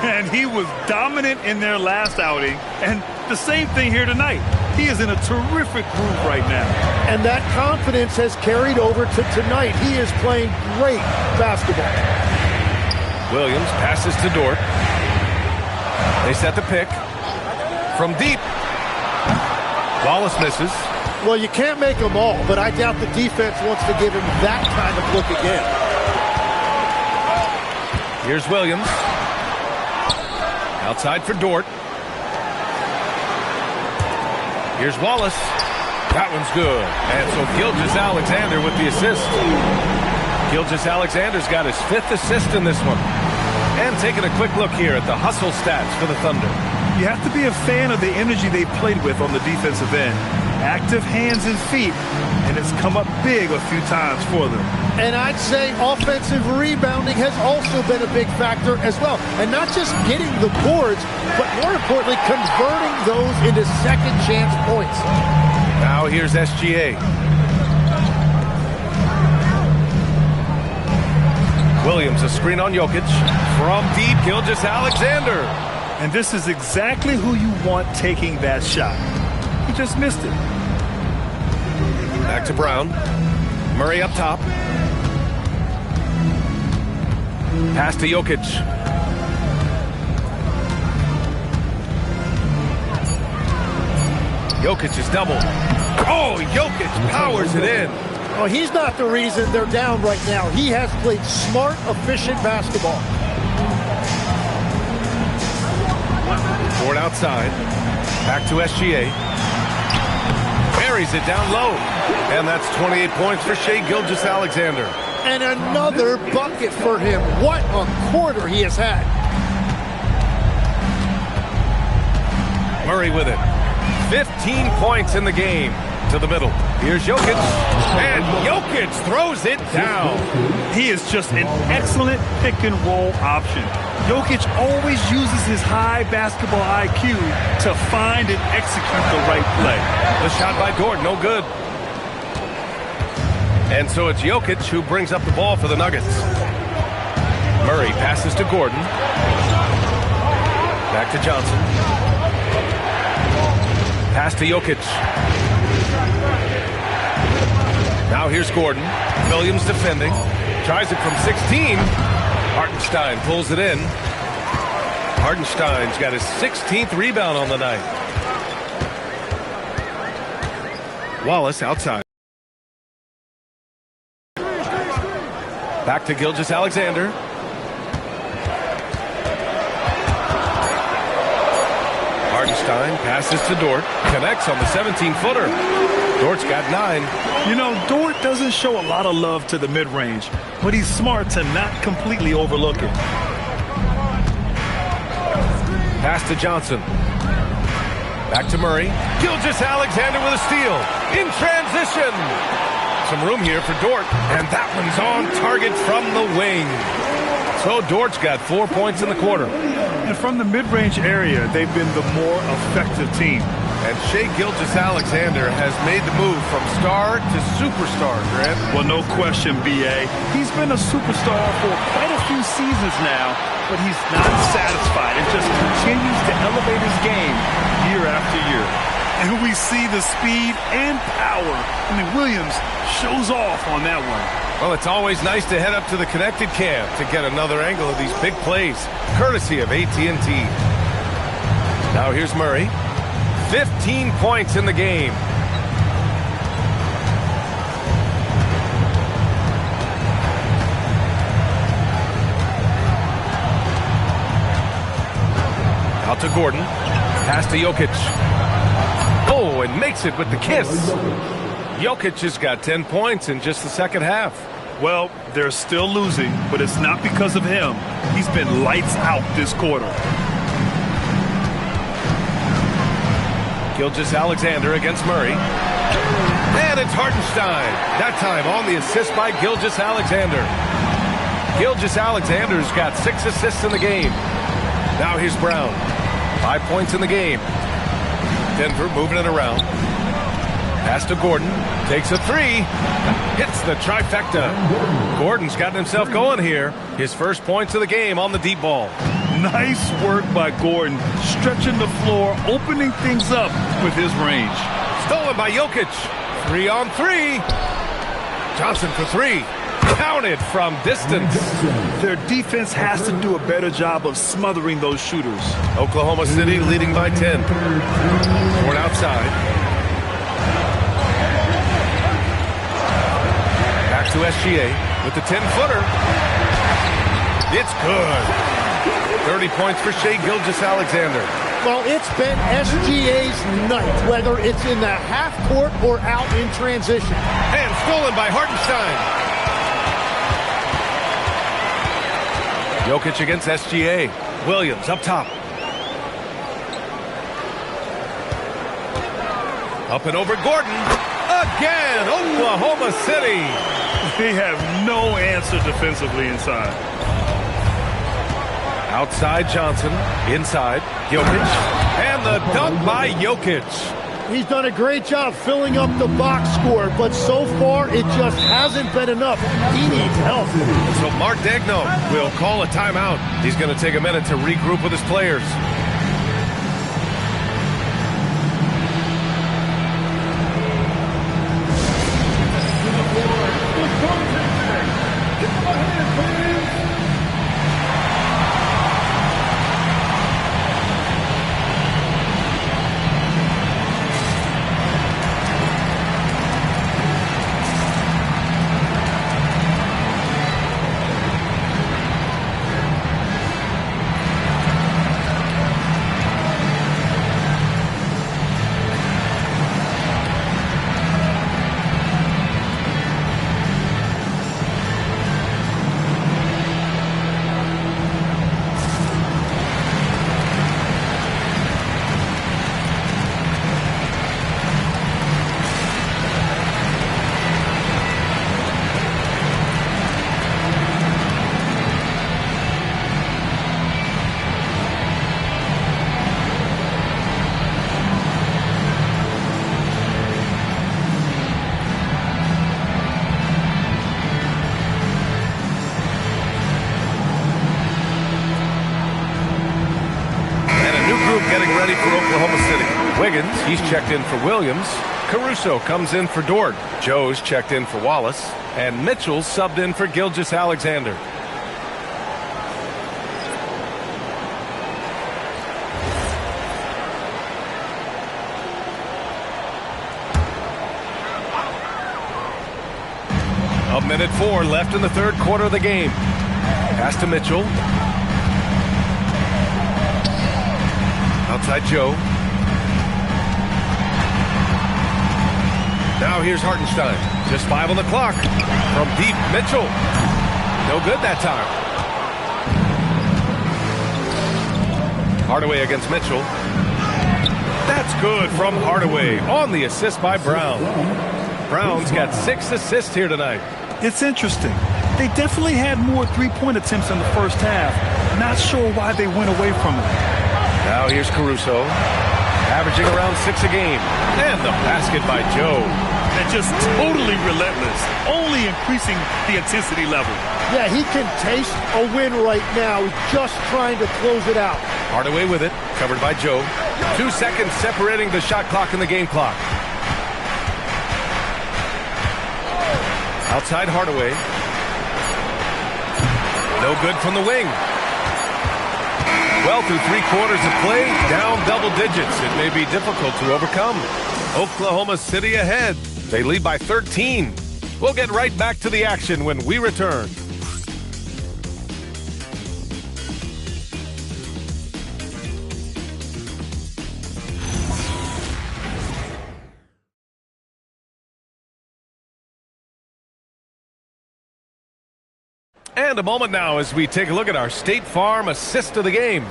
And he was dominant in their last outing. And the same thing here tonight. He is in a terrific groove right now. And that confidence has carried over to tonight. He is playing great basketball. Williams passes to Dort. They set the pick. From deep. Wallace misses. Well, you can't make them all, but I doubt the defense wants to give him that kind of look again. Here's Williams. Outside for Dort. Here's Wallace. That one's good. And so Gilgeous-Alexander with the assist. Gilgeous-Alexander's got his 5th assist in this one. And taking a quick look here at the hustle stats for the Thunder. You have to be a fan of the energy they played with on the defensive end. Active hands and feet, and it's come up big a few times for them. And I'd say offensive rebounding has also been a big factor as well. And not just getting the boards, but more importantly, converting those into second chance points. Now here's SGA. Williams, a screen on Jokic. From deep, Gilgeous-Alexander. And this is exactly who you want taking that shot. He just missed it. Back to Brown. Murray up top. Pass to Jokic. Jokic is doubled. Oh, Jokic powers it in. Well, he's not the reason they're down right now. He has played smart, efficient basketball. Ford outside. Back to SGA. Buries it down low. And that's 28 points for Shai Gilgeous-Alexander. And another bucket for him. What a quarter he has had. Murray with it. 15 points in the game. To the middle. Here's Jokic. And Jokic throws it down. He is just an excellent pick-and-roll option. Jokic always uses his high basketball IQ to find and execute the right play. The shot by Gordon, no good. And so it's Jokic who brings up the ball for the Nuggets. Murray passes to Gordon. Back to Johnson. Pass to Jokic. Now here's Gordon. Williams defending. Tries it from 16. Hartenstein pulls it in. Hartenstein's got his 16th rebound on the night. Wallace outside. Back to Gilgeous-Alexander. Hartenstein passes to Dort. Connects on the 17-footer. Dort's got 9. You know, Dort doesn't show a lot of love to the mid-range, but he's smart to not completely overlook it. Pass to Johnson. Back to Murray. Gilgeous-Alexander with a steal. In transition. Some room here for Dort. And that one's on target from the wing. So Dort's got 4 points in the quarter. And from the mid-range area, they've been the more effective team. And Shai Gilgeous-Alexander has made the move from star to superstar, Grant. Well, no question, B.A. He's been a superstar for quite a few seasons now, but he's not satisfied and just continues to elevate his game year after year. And we see the speed and power. I mean, Williams shows off on that one. Well, it's always nice to head up to the connected cam to get another angle of these big plays, courtesy of AT&T. Now here's Murray. 15 points in the game. Out to Gordon. Pass to Jokic. Oh, and makes it with the kiss. Jokic has got 10 points in just the second half. Well, they're still losing, but it's not because of him. He's been lights out this quarter. Gilgeous-Alexander against Murray. And it's Hartenstein. That time on the assist by Gilgeous-Alexander. Gilgeous-Alexander's got 6 assists in the game. Now here's Brown. 5 points in the game. Denver moving it around. Pass to Gordon. Takes a 3. Hits the trifecta. Gordon's gotten himself going here. His first points of the game on the deep ball. Nice work by Gordon, stretching the floor, opening things up with his range. Stolen by Jokic. 3 on 3. Johnson for 3. Counted from distance. Their defense has to do a better job of smothering those shooters. Oklahoma City leading by 10. Ford outside. Back to SGA with the 10-footer. It's good. 30 points for Shai Gilgeous-Alexander. Well, it's been SGA's night, whether it's in the half court or out in transition. And stolen by Hartenstein. Jokic against SGA. Williams up top. Up and over Gordon. Again, Oklahoma City. They have no answer defensively inside. Outside Johnson. Inside Jokic. And the dunk by Jokic. He's done a great job filling up the box score, but so far it just hasn't been enough. He needs help. So Mark Daigneault will call a timeout. He's going to take a minute to regroup with his players. Wiggins, he's checked in for Williams. Caruso comes in for Dort. Joe's checked in for Wallace. And Mitchell's subbed in for Gilgeous-Alexander. A minute 4 left in the third quarter of the game. Pass to Mitchell. Outside Joe. Now here's Hartenstein. Just 5 on the clock. From deep, Mitchell. No good that time. Hardaway against Mitchell. That's good from Hardaway on the assist by Brown. Brown's got 6 assists here tonight. It's interesting. They definitely had more three-point attempts in the first half. Not sure why they went away from it. Now here's Caruso. Averaging around 6 a game. And the basket by Joe. And just totally relentless, only increasing the intensity level. Yeah, he can taste a win right now. He's just trying to close it out. Hardaway with it, covered by Joe. 2 seconds separating the shot clock and the game clock. Outside Hardaway. No good from the wing. Well, through 3 quarters of play, down double digits. It may be difficult to overcome. Oklahoma City ahead. They lead by 13. We'll get right back to the action when we return. And a moment now as we take a look at our State Farm assist of the game.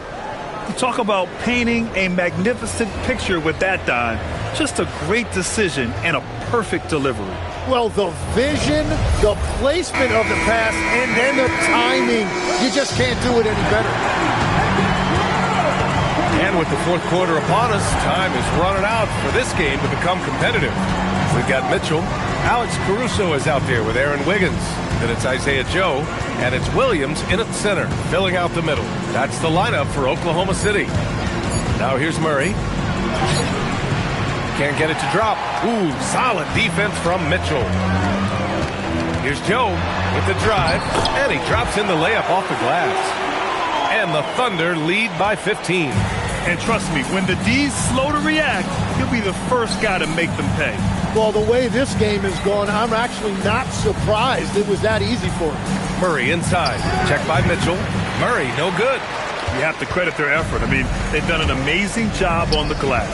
You talk about painting a magnificent picture with that dime. Just a great decision and a perfect delivery. Well, the vision, the placement of the pass, and then the timing. You just can't do it any better. And with the fourth quarter upon us, time is running out for this game to become competitive. We've got Mitchell. Alex Caruso is out there with Aaron Wiggins. Then it's Isaiah Joe, and it's Williams in at center, filling out the middle. That's the lineup for Oklahoma City. Now here's Murray. Can't get it to drop. Ooh, solid defense from Mitchell. Here's Joe with the drive, and he drops in the layup off the glass. And the Thunder lead by 15. And trust me, when the D's slow to react, he'll be the first guy to make them pay. Well, the way this game is going, I'm actually not surprised it was that easy for him. Murray inside. Check by Mitchell. Murray, no good. You have to credit their effort. I mean, they've done an amazing job on the glass.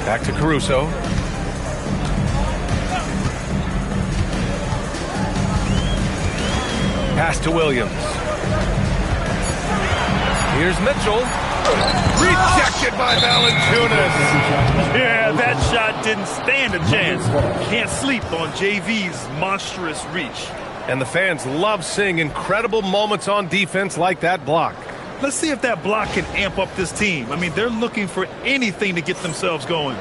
Back to Caruso. Pass to Williams. Here's Mitchell. Rejected by Valanciunas. Yeah, that shot didn't stand a chance. Can't sleep on JV's monstrous reach. And the fans love seeing incredible moments on defense like that block. Let's see if that block can amp up this team. I mean, they're looking for anything to get themselves going.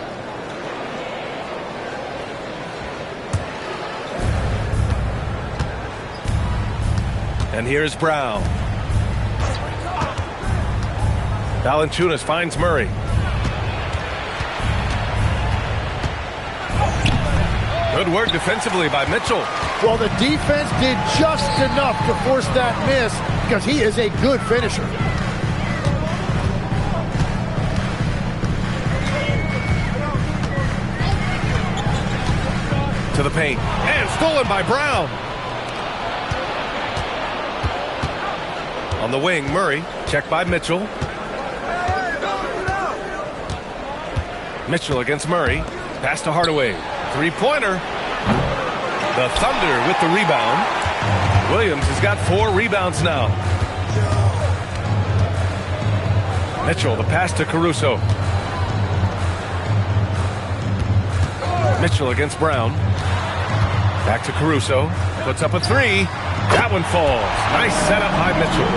And here's Brown. Valanciunas finds Murray. Good work defensively by Mitchell. Well, the defense did just enough to force that miss because he is a good finisher. To the paint. And stolen by Brown. On the wing, Murray. Checked by Mitchell. Mitchell against Murray. Pass to Hardaway. Three-pointer. The Thunder with the rebound. Williams has got 4 rebounds now. Mitchell, the pass to Caruso. Mitchell against Brown. Back to Caruso. Puts up a 3. That one falls. Nice setup by Mitchell.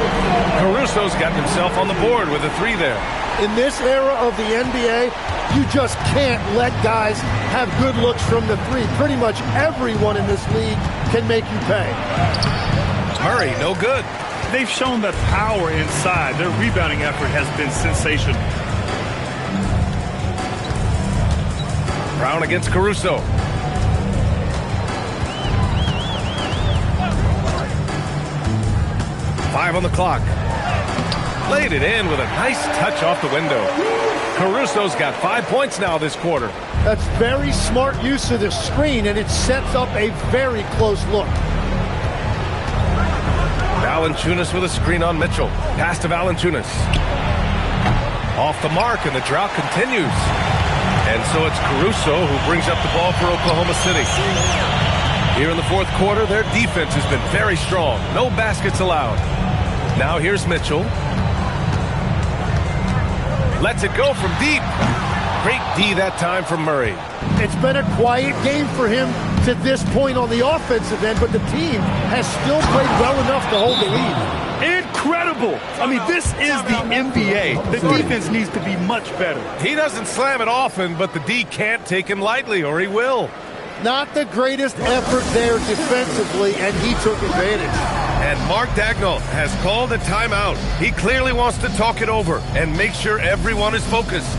Caruso's got himself on the board with a 3 there. In this era of the NBA, you just can't let guys have good looks from the 3. Pretty much everyone in this league can make you pay. Murray, no good. They've shown that power inside. Their rebounding effort has been sensational. Brown against Caruso. Five on the clock. Laid it in with a nice touch off the window. Caruso's got 5 points now this quarter. That's very smart use of the screen, and it sets up a very close look. Valanciunas with a screen on Mitchell. Pass to Valanciunas. Off the mark, and the drought continues. And so it's Caruso who brings up the ball for Oklahoma City. Here in the fourth quarter, their defense has been very strong. No baskets allowed. Now here's Mitchell. Lets it go from deep. Great D that time from Murray. It's been a quiet game for him to this point on the offensive end, but the team has still played well enough to hold the lead. Incredible. I mean, this is the NBA. The defense needs to be much better. He doesn't slam it often, but the D can't take him lightly, or he will. Not the greatest effort there defensively, and he took advantage. And Mark Daigneault has called a timeout. He clearly wants to talk it over and make sure everyone is focused.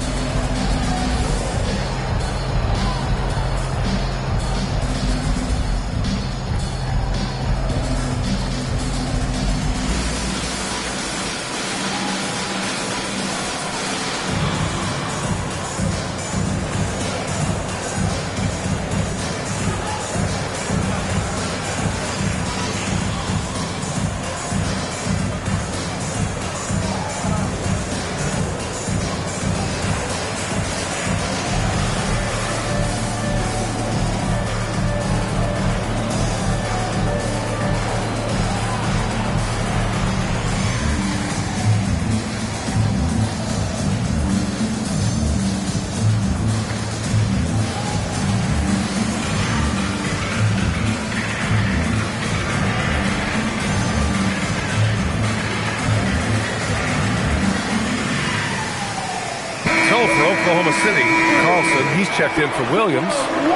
Oklahoma City, Carlson, he's checked in for Williams.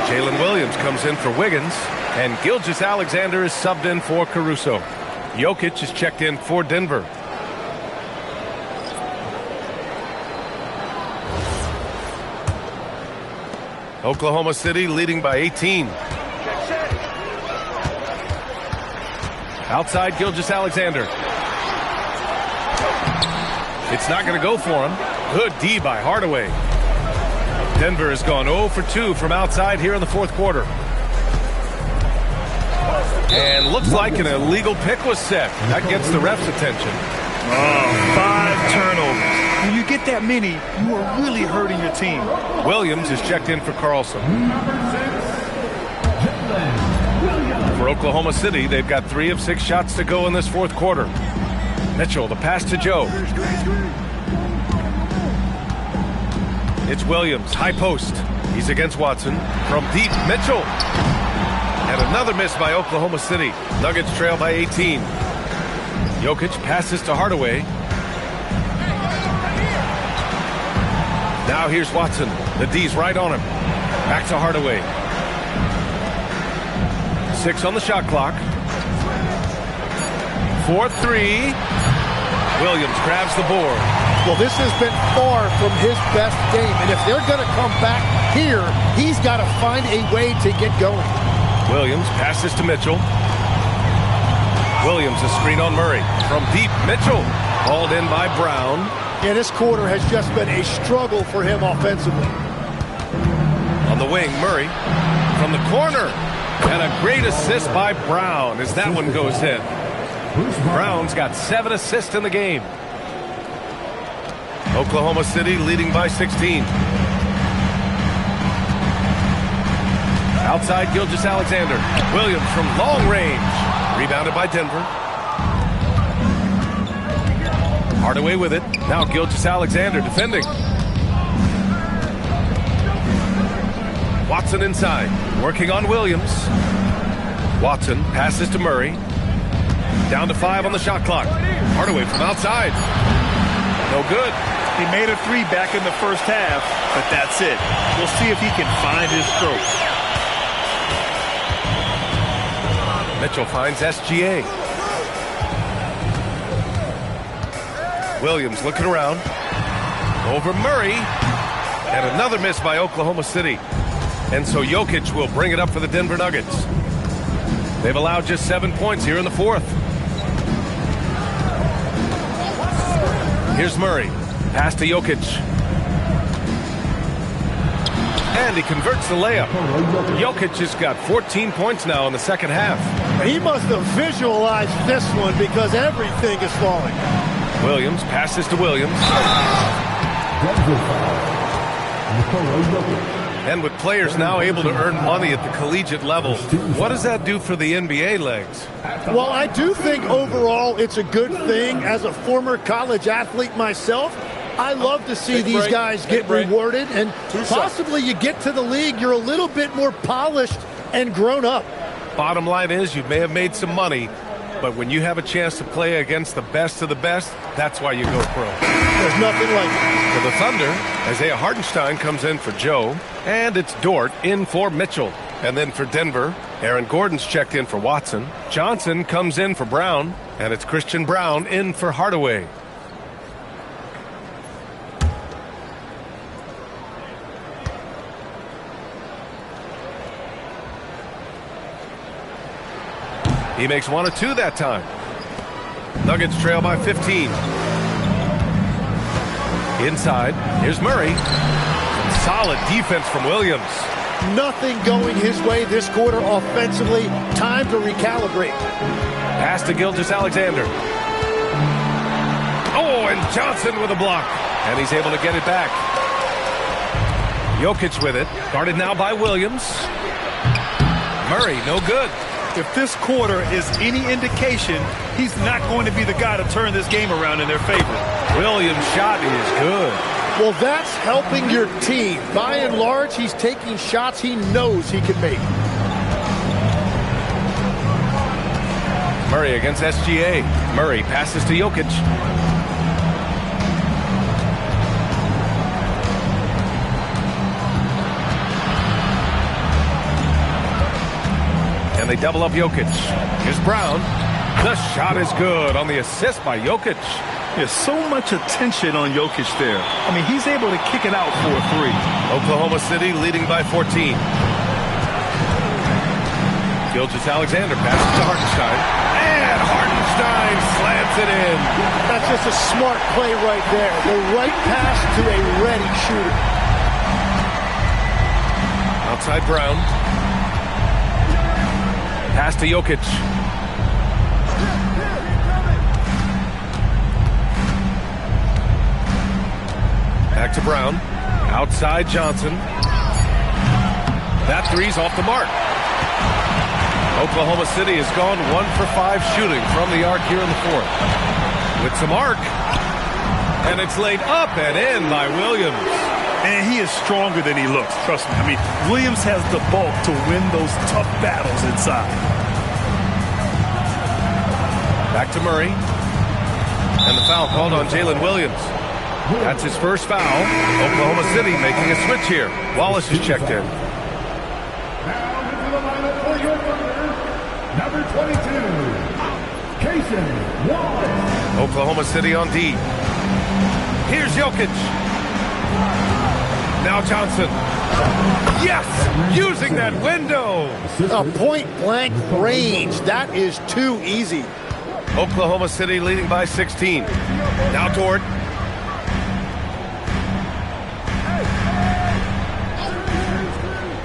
Jalen Williams comes in for Wiggins. And Gilgeous-Alexander is subbed in for Caruso. Jokic is checked in for Denver. Oklahoma City leading by 18. Outside Gilgeous-Alexander. It's not going to go for him. Good D by Hardaway. Denver has gone 0 for 2 from outside here in the fourth quarter. And looks like an illegal pick was set. That gets the ref's attention. 5 turnovers. When you get that many, you are really hurting your team. Williams is checked in for Carlson. For Oklahoma City, they've got 3 of 6 shots to go in this fourth quarter. Mitchell, the pass to Joe. It's Williams, high post. He's against Watson. From deep, Mitchell. And another miss by Oklahoma City. Nuggets trail by 18. Jokic passes to Hardaway. Now here's Watson. The D's right on him. Back to Hardaway. 6 on the shot clock. 4-3. Williams grabs the board. Well, this has been far from his best game, and if they're going to come back here, he's got to find a way to get going. Williams passes to Mitchell. Williams a screen on Murray. From deep, Mitchell hauled in by Brown. Yeah, this quarter has just been a struggle for him offensively. On the wing, Murray from the corner. And a great assist by Brown as that one goes in. Brown's got 7 assists in the game. Oklahoma City leading by 16. Outside Gilgeous-Alexander. Williams from long range. Rebounded by Denver. Hardaway with it. Now Gilgeous-Alexander defending. Watson inside. Working on Williams. Watson passes to Murray. Down to 5 on the shot clock. Hardaway from outside. No good. He made a 3 back in the first half, but that's it. We'll see if he can find his stroke. Mitchell finds SGA. Williams looking around. Over Murray. And another miss by Oklahoma City. And so Jokic will bring it up for the Denver Nuggets. They've allowed just 7 points here in the fourth. Here's Murray. Pass to Jokic. And he converts the layup. Jokic has got 14 points now in the second half. He must have visualized this one because everything is falling. Williams passes to Williams. And with players now able to earn money at the collegiate level, what does that do for the NBA legs? Well, I do think overall it's a good thing. As a former college athlete myself, I love to see these guys get rewarded, and possibly you get to the league, you're a little bit more polished and grown up. Bottom line is you may have made some money, but when you have a chance to play against the best of the best, that's why you go pro. There's nothing like it. For the Thunder, Isaiah Hartenstein comes in for Joe, and it's Dort in for Mitchell. And then for Denver, Aaron Gordon's checked in for Watson. Johnson comes in for Brown, and it's Christian Brown in for Hardaway. He makes 1 of 2 that time. Nuggets trail by 15. Inside, here's Murray. Solid defense from Williams. Nothing going his way this quarter offensively. Time to recalibrate. Pass to Gilgeous-Alexander. Oh, and Johnson with a block. And he's able to get it back. Jokic with it. Guarded now by Williams. Murray, no good. If this quarter is any indication, he's not going to be the guy to turn this game around in their favor. Williams' shot is good. Well, that's helping your team. By and large, he's taking shots he knows he can make. Murray against SGA. Murray passes to Jokic. And they double up Jokic. Here's Brown. The shot is good on the assist by Jokic. There's so much attention on Jokic there. I mean, he's able to kick it out for a 3. Oklahoma City leading by 14. Gilgeous-Alexander passes to Hartenstein. And Hartenstein slams it in. That's just a smart play right there. The right pass to a ready shooter. Outside Brown. Pass to Jokic. Back to Brown. Outside Johnson. That 3's off the mark. Oklahoma City has gone 1 for 5 shooting from the arc here in the fourth. With some arc. And it's laid up and in by Williams. And he is stronger than he looks, trust me. I mean, Williams has the bulk to win those tough battles inside. Back to Murray. And the foul called on Jalen Williams. That's his first foul. Oklahoma City making a switch here. Wallace is checked in. Now into the lineup for your Thunder, number 22, Casey Wallace. Oklahoma City on D. Here's Jokic. Now Johnson. Yes! Using that window. A point-blank range. That is too easy. Oklahoma City leading by 16. Now Dort.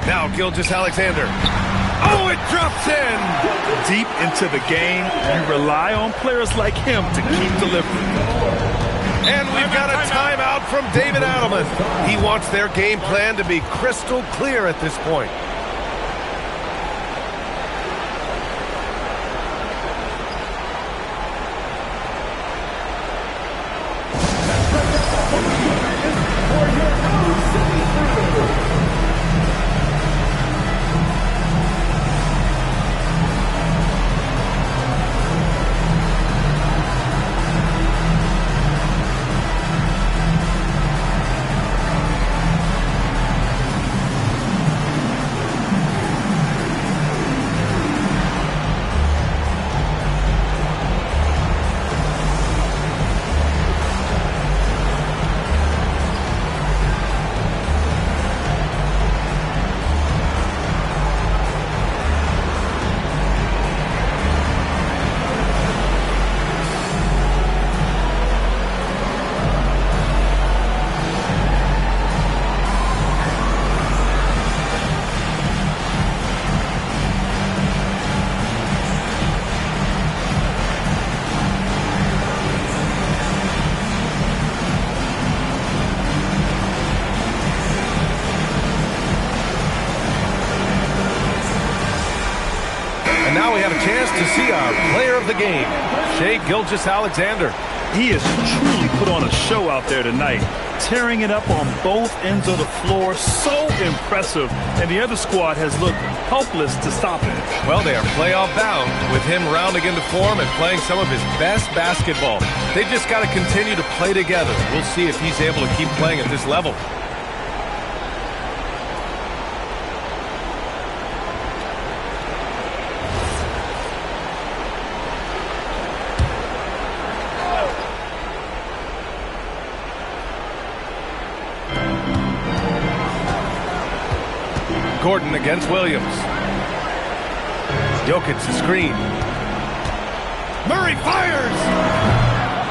Now Gilgeous-Alexander. Oh, it drops in! Deep into the game, you rely on players like him to keep delivering. And we've got a timeout from David Adelman. He wants their game plan to be crystal clear at this point. Now we have a chance to see our player of the game, Shai Gilgeous-Alexander. He has truly put on a show out there tonight, tearing it up on both ends of the floor. So impressive, and the other squad has looked helpless to stop him. Well, they are playoff bound with him rounding into form and playing some of his best basketball. They just got to continue to play together. We'll see if he's able to keep playing at this level. Gordon against Williams. Jokic the screen. Murray fires!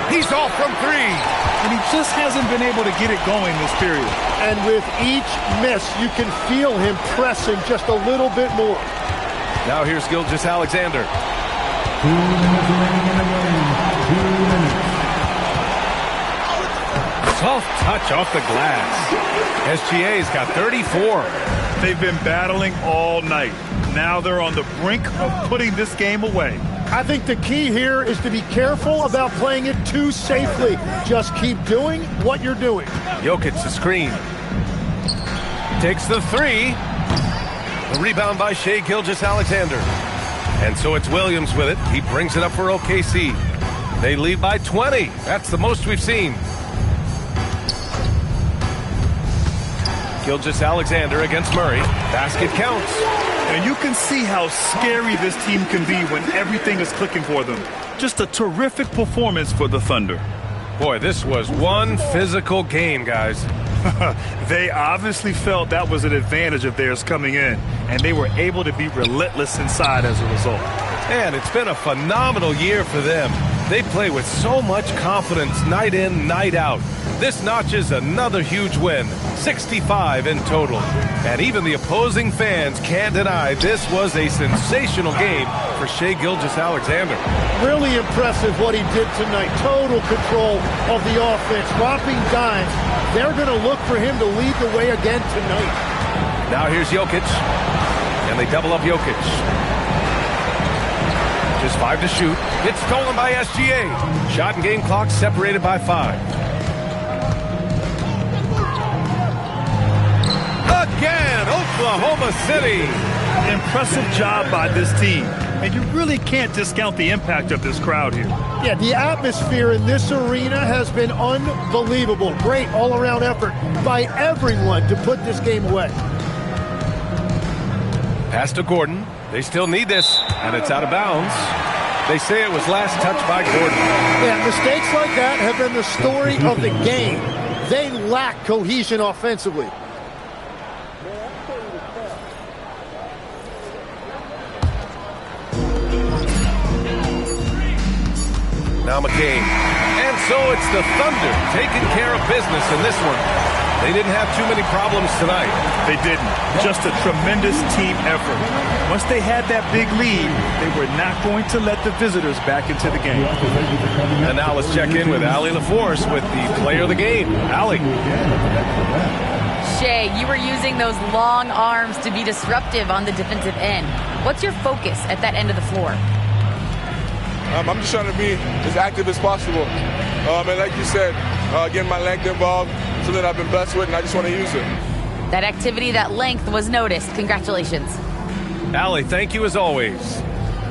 He's off from three. And he just hasn't been able to get it going this period. And with each miss, you can feel him pressing just a little bit more. Now here's Gilgeous-Alexander. 2 minutes remaining in the game. 2 minutes. Soft touch off the glass. SGA's got 34. They've been battling all night. Now they're on the brink of putting this game away. I think the key here is to be careful about playing it too safely. Just keep doing what you're doing. Jokic the screen. Takes the three. The rebound by Shai Gilgeous-Alexander. And so it's Williams with it. He brings it up for OKC. They lead by 20. That's the most we've seen. Gilgeous-Alexander against Murray. Basket counts. And you can see how scary this team can be when everything is clicking for them. Just a terrific performance for the Thunder. Boy, this was one physical game, guys. They obviously felt that was an advantage of theirs coming in, and they were able to be relentless inside as a result. And it's been a phenomenal year for them. They play with so much confidence night in, night out. This notches another huge win, 65 in total. And even the opposing fans can't deny this was a sensational game for Shai Gilgeous-Alexander. Really impressive what he did tonight. Total control of the offense, dropping dimes. They're going to look for him to lead the way again tonight. Now here's Jokic, and they double up Jokic. Just 5 to shoot. It's stolen by SGA. Shot and game clock separated by 5. Again, Oklahoma City. Impressive job by this team. And you really can't discount the impact of this crowd here. Yeah, the atmosphere in this arena has been unbelievable. Great all-around effort by everyone to put this game away. Pass to Gordon. They still need this, and it's out of bounds. They say it was last touched by Gordon. Yeah, mistakes like that have been the story of the game. They lack cohesion offensively. Now McCain. And so it's the Thunder taking care of business in this one. They didn't have too many problems tonight. They didn't. Just a tremendous team effort. Once they had that big lead, they were not going to let the visitors back into the game. And now let's check in with Allie LaForce with the player of the game. Allie. Shea, you were using those long arms to be disruptive on the defensive end. What's your focus at that end of the floor? I'm just trying to be as active as possible. And like you said, getting my length involved, something I've been blessed with, and I just want to use it. That activity, that length was noticed. Congratulations. Allie, thank you as always.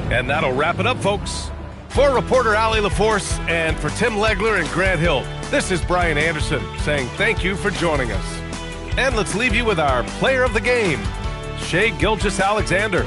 And that'll wrap it up, folks. For reporter Allie LaForce and for Tim Legler and Grant Hill, this is Brian Anderson saying thank you for joining us. And let's leave you with our player of the game, Shea Gilgeous-Alexander.